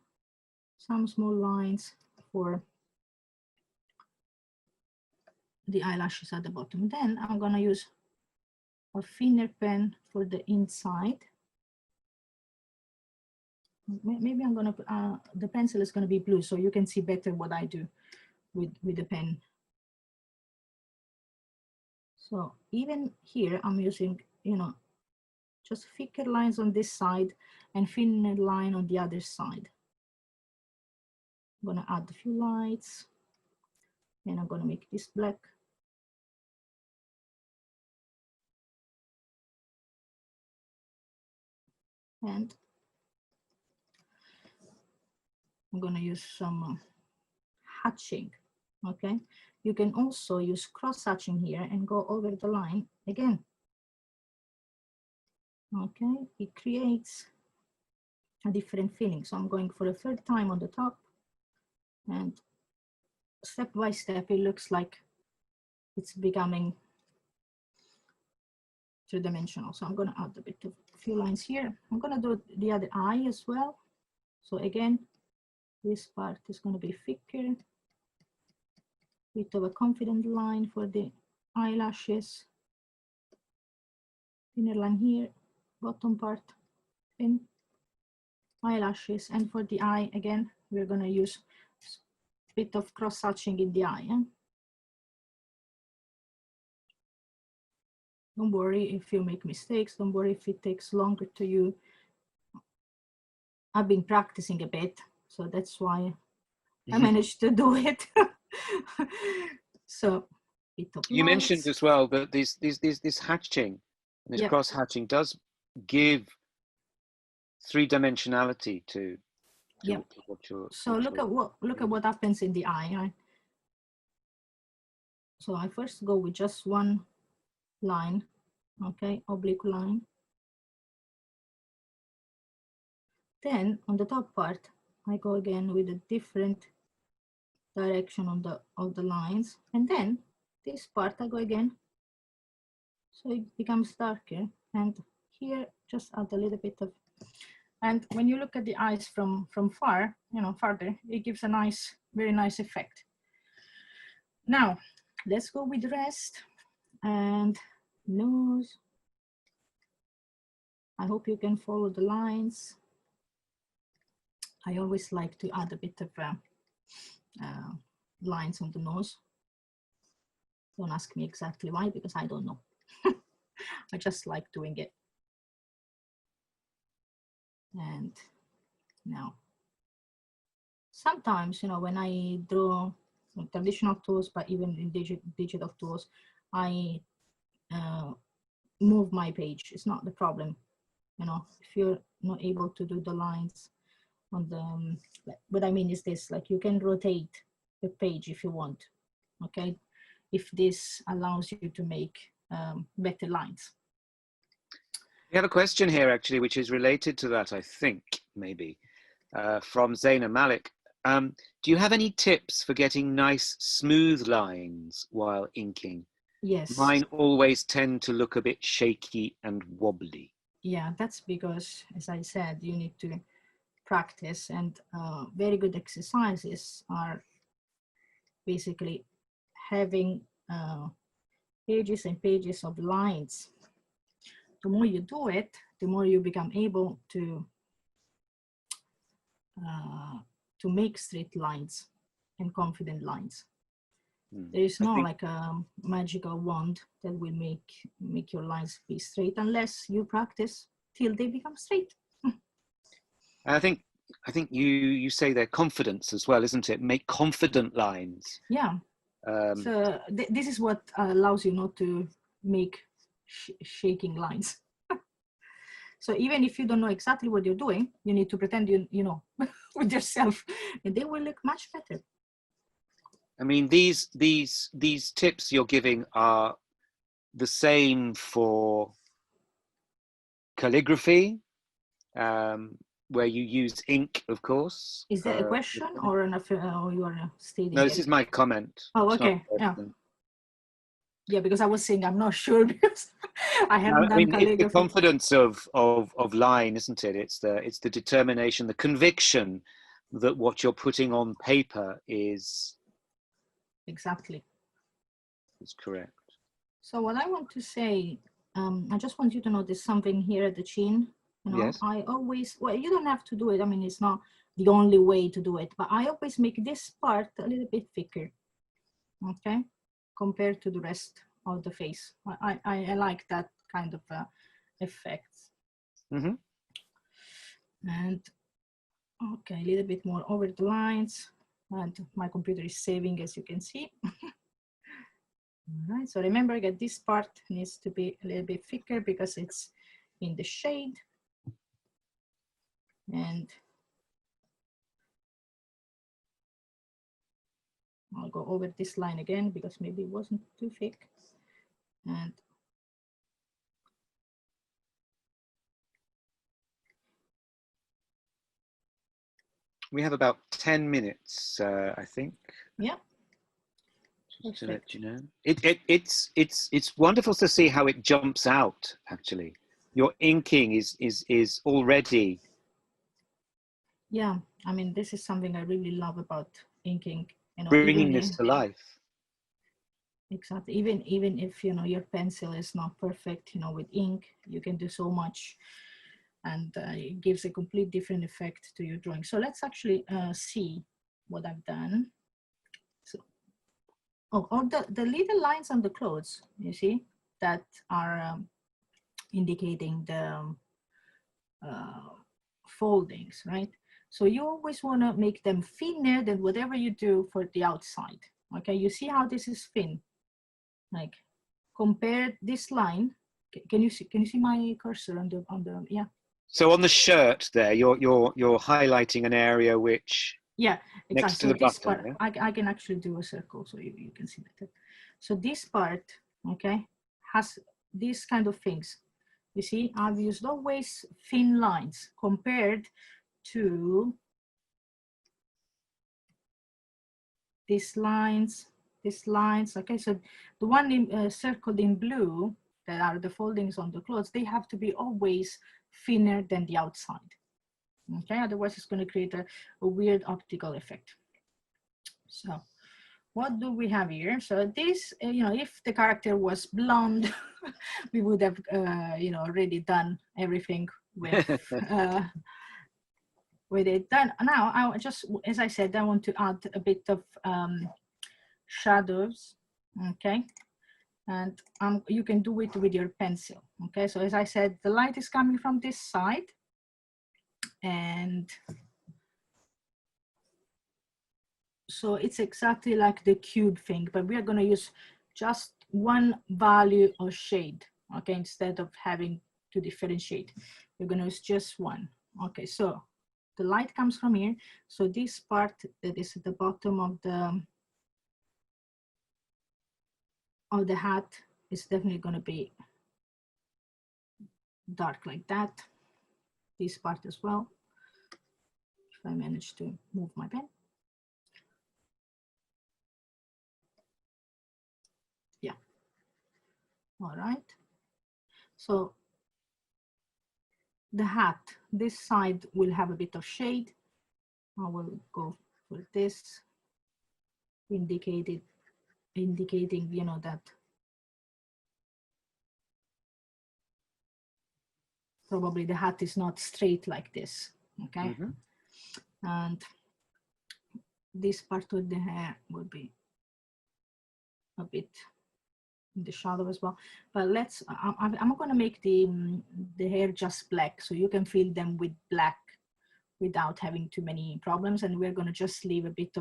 Speaker 2: some small lines for the eyelashes at the bottom. Then I'm going to use a thinner pen for the inside. Maybe I'm going to, the pencil is going to be blue so you can see better what I do with the pen. So even here, I'm using, you know, just thicker lines on this side and thinner line on the other side. I'm going to add a few lights and I'm going to make this black. And I'm going to use some hatching, okay? You can also use cross hatching here and go over the line again. Okay, it creates a different feeling. So I'm going for a third time on the top, and step by step, it looks like it's becoming two-dimensional. So I'm going to add a few lines here. I'm going to do the other eye as well. So again, this part is going to be thicker. Bit of a confident line for the eyelashes. Thinner line here, bottom part, thin eyelashes. And for the eye, again, we're going to use a bit of cross-hatching in the eye. Don't worry if you make mistakes. Don't worry if it takes longer to you. I've been practicing a bit, so that's why I managed to do it. So, bit of
Speaker 1: You mentioned
Speaker 2: lines.
Speaker 1: as well that this hatching, this
Speaker 2: Yep.
Speaker 1: cross hatching does give three-dimensionality to
Speaker 2: Yep.
Speaker 1: what you're.
Speaker 2: So look at what happens in the eye. Right? So I first go with just one line, okay, oblique line. Then on the top part, I go again with a different direction on the lines, and then this part I go again, so it becomes darker. And here, just add a little bit of. And when you look at the eyes from far, farther, it gives a nice, very nice effect. Now, let's go with the rest. And nose. I hope you can follow the lines. I always like to add a bit of lines on the nose. Don't ask me exactly why, because I don't know. I just like doing it. And now, sometimes, when I draw traditional tools, but even in digital tools, I move my page. It's not the problem. If you're not able to do the lines on the, what I mean is this, like you can rotate the page if you want, okay? If this allows you to make better lines.
Speaker 1: We have a question here actually, which is related to that, I think, maybe, from Zaina Malik. Do you have any tips for getting nice smooth lines while inking?
Speaker 2: Yes.
Speaker 1: Mine always tend to look a bit shaky and wobbly.
Speaker 2: Yeah, that's because, as I said, you need to practice, and very good exercises are basically having pages and pages of lines. The more you do it, the more you become able to make straight lines and confident lines. There is no like a magical wand that will make your lines be straight unless you practice till they become straight.
Speaker 1: I think you say they're confidence as well, isn't it? Make confident lines.
Speaker 2: Yeah. So this is what allows you not to make shaking lines. So even if you don't know exactly what you're doing, you need to pretend you know with yourself, and they will look much better.
Speaker 1: I mean, these tips you're giving are the same for calligraphy, where you use ink, of course.
Speaker 2: Is that a question or or you are stating?
Speaker 1: No, this is my comment.
Speaker 2: Oh, okay. Yeah. Yeah, because I was saying I'm not sure because I haven't done calligraphy.
Speaker 1: It's the confidence of line, isn't it? It's the determination, the conviction that what you're putting on paper is
Speaker 2: exactly.
Speaker 1: Is correct.
Speaker 2: So what I want to say, I just want you to notice something here at the chin.
Speaker 1: Yes.
Speaker 2: I always, well, you don't have to do it. I mean, it's not the only way to do it, but I always make this part a little bit thicker, okay, compared to the rest of the face. I like that kind of effect.
Speaker 1: Mm-hmm.
Speaker 2: And okay, a little bit more over the lines, and my computer is saving, as you can see. All right, so remember that this part needs to be a little bit thicker because it's in the shade. And I'll go over this line again because maybe it wasn't too thick. And
Speaker 1: we have about 10 minutes, I think.
Speaker 2: Yeah.
Speaker 1: Just to let you know, it's wonderful to see how it jumps out. Actually, your inking is already.
Speaker 2: Yeah, I mean, this is something I really love about inking.
Speaker 1: Bringing this to life.
Speaker 2: Exactly. Even if your pencil is not perfect, with ink, you can do so much, and it gives a complete different effect to your drawing. So let's actually see what I've done. So, the little lines on the clothes, you see, that are indicating the foldings, right? So you always want to make them thinner than whatever you do for the outside. Okay, you see how this is thin? Like compare this line. Can you see my cursor on the yeah?
Speaker 1: So on the shirt there, you're highlighting an area which next to
Speaker 2: so
Speaker 1: the
Speaker 2: this
Speaker 1: button.
Speaker 2: part, I can actually do a circle so you can see better. So this part, okay, has these kind of things. You see, I've used always thin lines compared to these lines. Okay, so the one circled in blue that are the foldings on the clothes, they have to be always thinner than the outside. Okay, otherwise it's going to create a weird optical effect. So what do we have here? So this, if the character was blonde, we would have, already done everything with with it done. Now, I just, as I said, I want to add a bit of shadows, okay? And you can do it with your pencil, okay? So as I said, the light is coming from this side, and so it's exactly like the cube thing, but we are going to use just one value of shade, okay? Instead of having to differentiate, we're going to use just one. Okay, so the light comes from here. So this part that is at the bottom of the hat is definitely going to be dark like that. This part as well, if I manage to move my pen. Yeah. All right. So the hat, this side will have a bit of shade. I will go for this, indicating, that probably the hat is not straight like this, okay?
Speaker 1: Mm-hmm.
Speaker 2: And this part of the hair will be a bit in the shadow as well. But let's, I'm going to make the hair just black, so you can fill them with black without having too many problems. And we're going to just leave a bit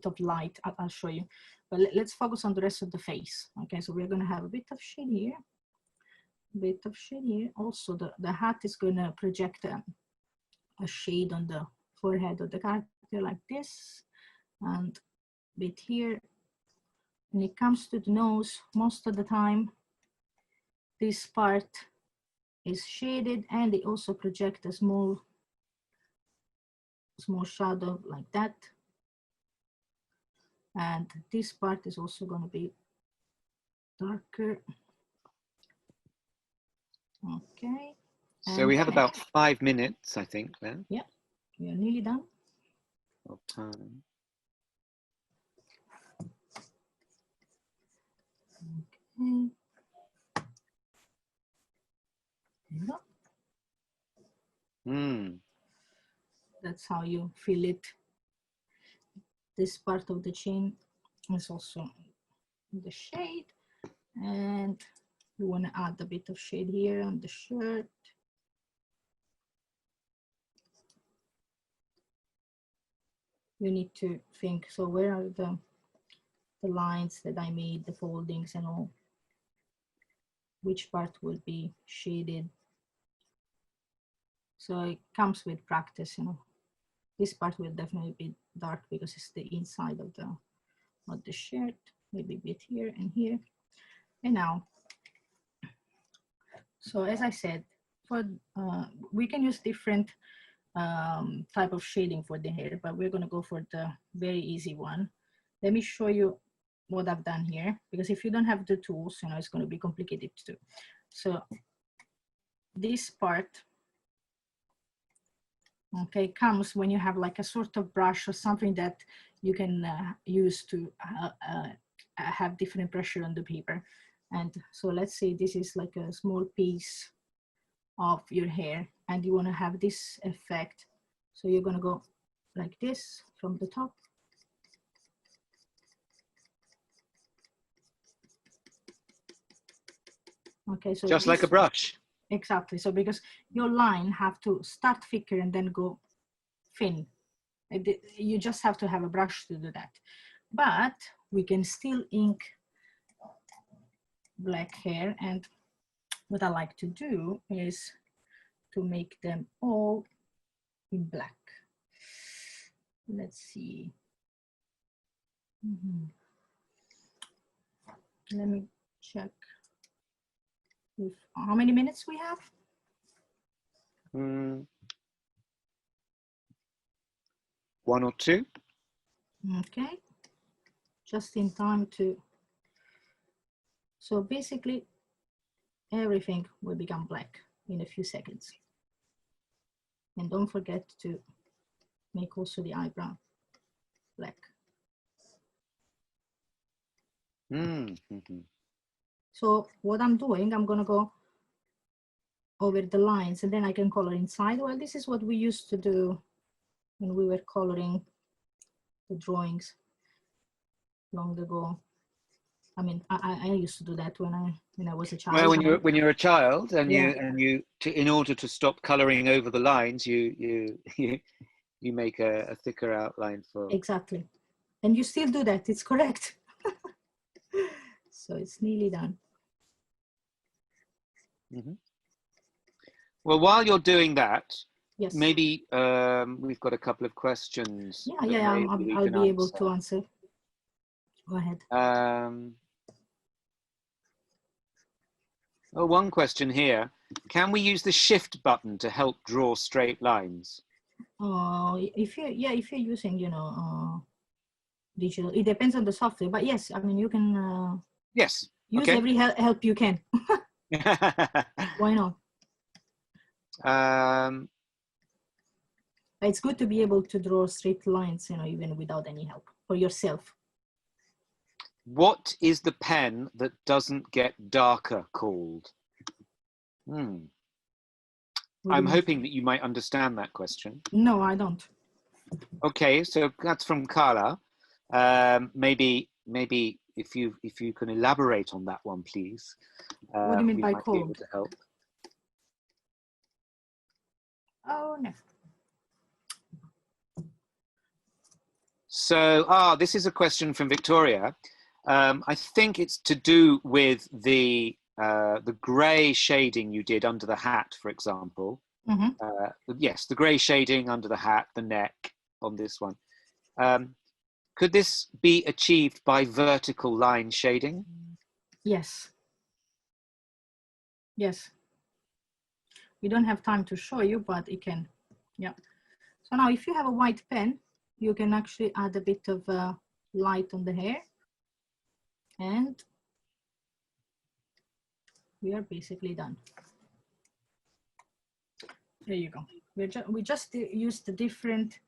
Speaker 2: of light. I'll show you. But let's focus on the rest of the face. Okay, so we're going to have a bit of shade here, Also, the hat is going to project a shade on the forehead of the character like this, and a bit here. When it comes to the nose, most of the time, this part is shaded, and they also project a small shadow like that. And this part is also going to be darker. Okay.
Speaker 1: So we have about 5 minutes, I think, then.
Speaker 2: Yeah, we are nearly done.
Speaker 1: Of time.
Speaker 2: Okay. There you go. That's how you feel it. This part of the chin is also the shade, and you want to add a bit of shade here on the shirt. You need to think, so where are the lines that I made, the foldings and all? Which part will be shaded? So it comes with practice, This part will definitely be dark because it's the inside of the shirt, maybe a bit here and here. And now, so as I said, we can use different type of shading for the hair, but we're going to go for the very easy one. Let me show you what I've done here, because if you don't have the tools, it's going to be complicated too. So this part, okay, comes when you have like a sort of brush or something that you can use to have different pressure on the paper. And so let's say this is like a small piece of your hair, and you want to have this effect. So you're going to go like this from the top. Okay, so
Speaker 1: just like a brush.
Speaker 2: Exactly. So because your line have to start thicker and then go thin. You just have to have a brush to do that. But we can still ink black hair, and what I like to do is to make them all in black. Let's see. Let me check if, how many minutes we have.
Speaker 1: 1 or 2.
Speaker 2: Okay, just in time to, so basically everything will become black in a few seconds. And don't forget to make also the eyebrow black. So what I'm doing, I'm gonna go over the lines and then I can color inside. Well, this is what we used to do when we were coloring the drawings long ago. I mean, I used to do that when I was a child.
Speaker 1: Well, when you're a child, and
Speaker 2: yeah.
Speaker 1: in order to stop coloring over the lines, you make a thicker outline for.
Speaker 2: Exactly, and you still do that. It's correct. So it's nearly done.
Speaker 1: Well, while you're doing that,
Speaker 2: yes,
Speaker 1: maybe we've got a couple of questions.
Speaker 2: Yeah, I'll be able to answer. Go ahead.
Speaker 1: Oh, one question here. Can we use the shift button to help draw straight lines?
Speaker 2: If you're using, digital, it depends on the software, but yes, I mean, you can
Speaker 1: yes,
Speaker 2: use every help you can. Why not? It's good to be able to draw straight lines, even without any help for yourself.
Speaker 1: What is the pen that doesn't get darker called? I'm hoping that you might understand that question.
Speaker 2: No, I don't.
Speaker 1: Okay, so that's from Carla. Maybe if you can elaborate on that one, please.
Speaker 2: What do you mean by cold?
Speaker 1: Be able to help.
Speaker 2: Oh no.
Speaker 1: So, this is a question from Victoria. I think it's to do with the grey shading you did under the hat, for example. Yes, the grey shading under the hat, the neck on this one. Could this be achieved by vertical line shading?
Speaker 2: Yes. Yes. We don't have time to show you, but it can. Yeah. So now if you have a white pen, you can actually add a bit of light on the hair. And we are basically done. There you go. We just used the different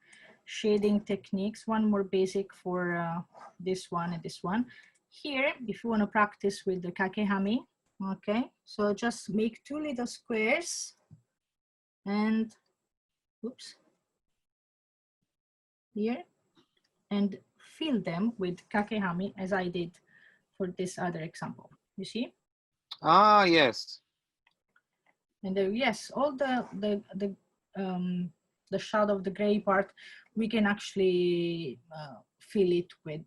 Speaker 2: shading techniques. One more basic for this one and this one. Here, if you want to practice with the kakehami, okay, so just make 2 little squares and, oops, here, and fill them with kakehami as I did for this other example. You see?
Speaker 1: Ah, yes.
Speaker 2: And yes, all the shadow of the gray part, we can actually fill it with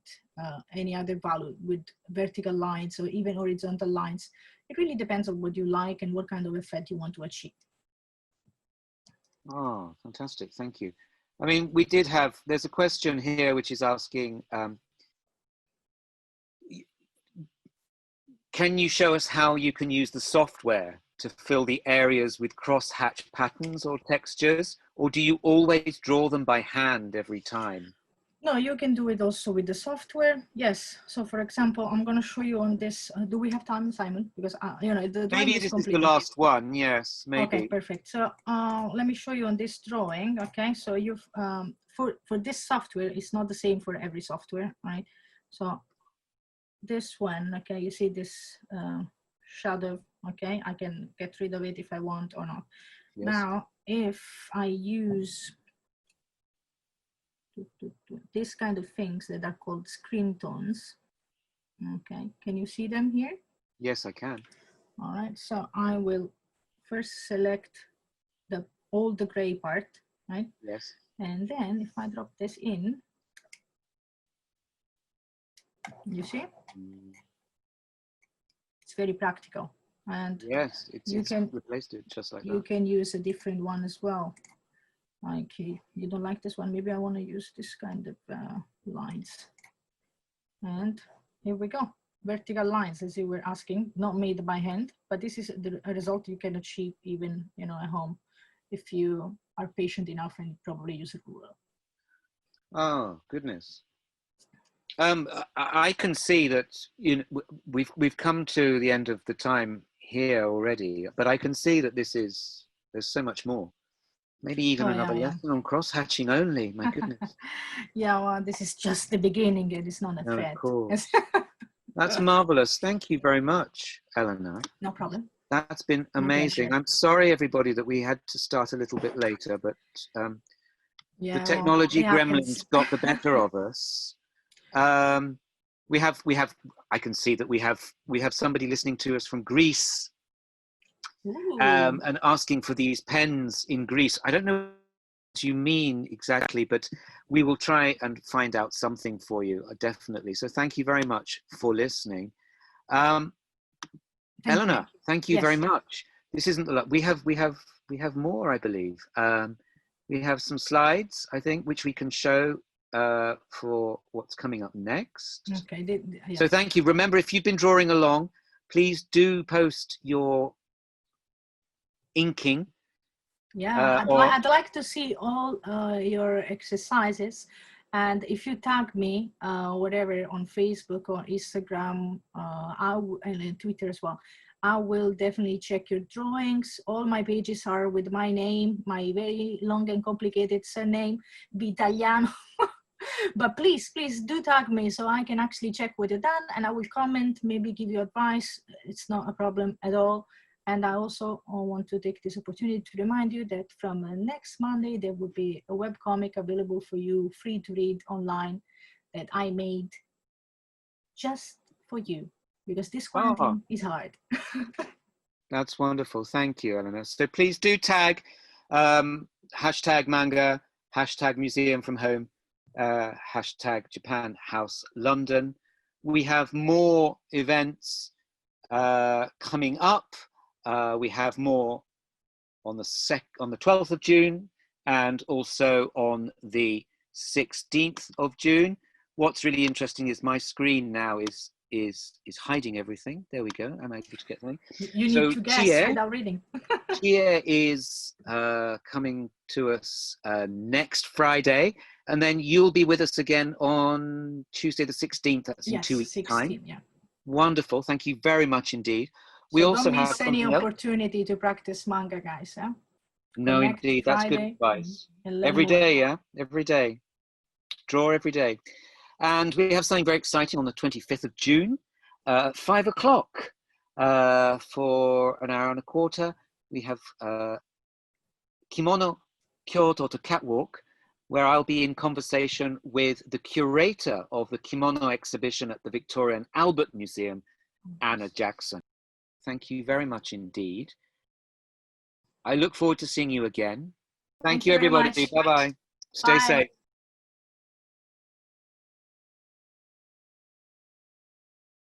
Speaker 2: any other value, with vertical lines or even horizontal lines. It really depends on what you like and what kind of effect you want to achieve.
Speaker 1: Oh, fantastic. Thank you. I mean, there's a question here which is asking, can you show us how you can use the software to fill the areas with cross-hatch patterns or textures, or do you always draw them by hand every time?
Speaker 2: No, you can do it also with the software. Yes. So, for example, I'm going to show you on this. Do we have time, Simon? Because the
Speaker 1: maybe this is the last one. Yes, maybe.
Speaker 2: Okay, perfect. So let me show you on this drawing. Okay, so you've for this software, it's not the same for every software, right? So this one, okay, you see this shadow. Okay, I can get rid of it if I want or not. Yes. Now, if I use this kind of things that are called screen tones, okay, can you see them here?
Speaker 1: Yes, I can.
Speaker 2: All right, so I will first select all the gray part, right?
Speaker 1: Yes.
Speaker 2: And then if I drop this in, you see, it's very practical. And
Speaker 1: yes, it's
Speaker 2: can
Speaker 1: replaced it just like
Speaker 2: you
Speaker 1: that.
Speaker 2: can use a different one as well. Like you don't like this one, maybe I want to use this kind of lines. And here we go, vertical lines, as you were asking, not made by hand, but this is a result you can achieve even, you know, at home if you are patient enough and probably use a ruler.
Speaker 1: Oh goodness. I can see that, you know, we've come to the end of the time here already, but I can see that there's so much more. Maybe even another lesson on cross hatching only. My goodness.
Speaker 2: Yeah, well, this is just the beginning. It is not a threat.
Speaker 1: Of course. That's marvelous. Thank you very much, Elena.
Speaker 2: No problem.
Speaker 1: That's been amazing. I'm sorry, everybody, that we had to start a little bit later, but the technology gremlins got the better of us. We have. I can see that we have somebody listening to us from Greece, and asking for these pens in Greece. I don't know what you mean exactly, but we will try and find out something for you, definitely. So thank you very much for listening. Elena, thank you very much. This isn't the we have more, I believe. We have some slides, I think, which we can show for what's coming up next.
Speaker 2: Okay.
Speaker 1: So thank you. Remember, if you've been drawing along, please do post your inking.
Speaker 2: Yeah, I'd like to see all your exercises, and if you tag me whatever on Facebook or Instagram, and Twitter as well, I will definitely check your drawings. All my pages are with my name, my very long and complicated surname, Vitagliano. But please do tag me so I can actually check what you've done, and I will comment, maybe give you advice. It's not a problem at all. And I also want to take this opportunity to remind you that from next Monday, there will be a webcomic available for you, free to read online, that I made just for you, because this quarantine is hard.
Speaker 1: That's wonderful. Thank you, Elena. So please do tag hashtag manga, hashtag museum from home, hashtag Japan House London. We have more events coming up. We have more on the 12th of June and also on the 16th of June. What's really interesting is my screen now is hiding everything. There we go. I'm able to get something.
Speaker 2: You need to guess without reading.
Speaker 1: Tia is coming to us next Friday, and then you'll be with us again on Tuesday the 16th. That's in 2 weeks' time. Yeah. Wonderful. Thank you very much indeed. We also
Speaker 2: don't miss any opportunity to practice manga, guys. Huh?
Speaker 1: No, indeed. That's good advice. Every day, yeah? Every day. Draw every day. And we have something very exciting on the 25th of June, 5 o'clock for an hour and a quarter. We have Kimono Kyoto to Catwalk, where I'll be in conversation with the curator of the kimono exhibition at the Victoria and Albert Museum, Anna Jackson. Thank you very much indeed. I look forward to seeing you again. Thank you, everybody. Bye-bye. Stay safe.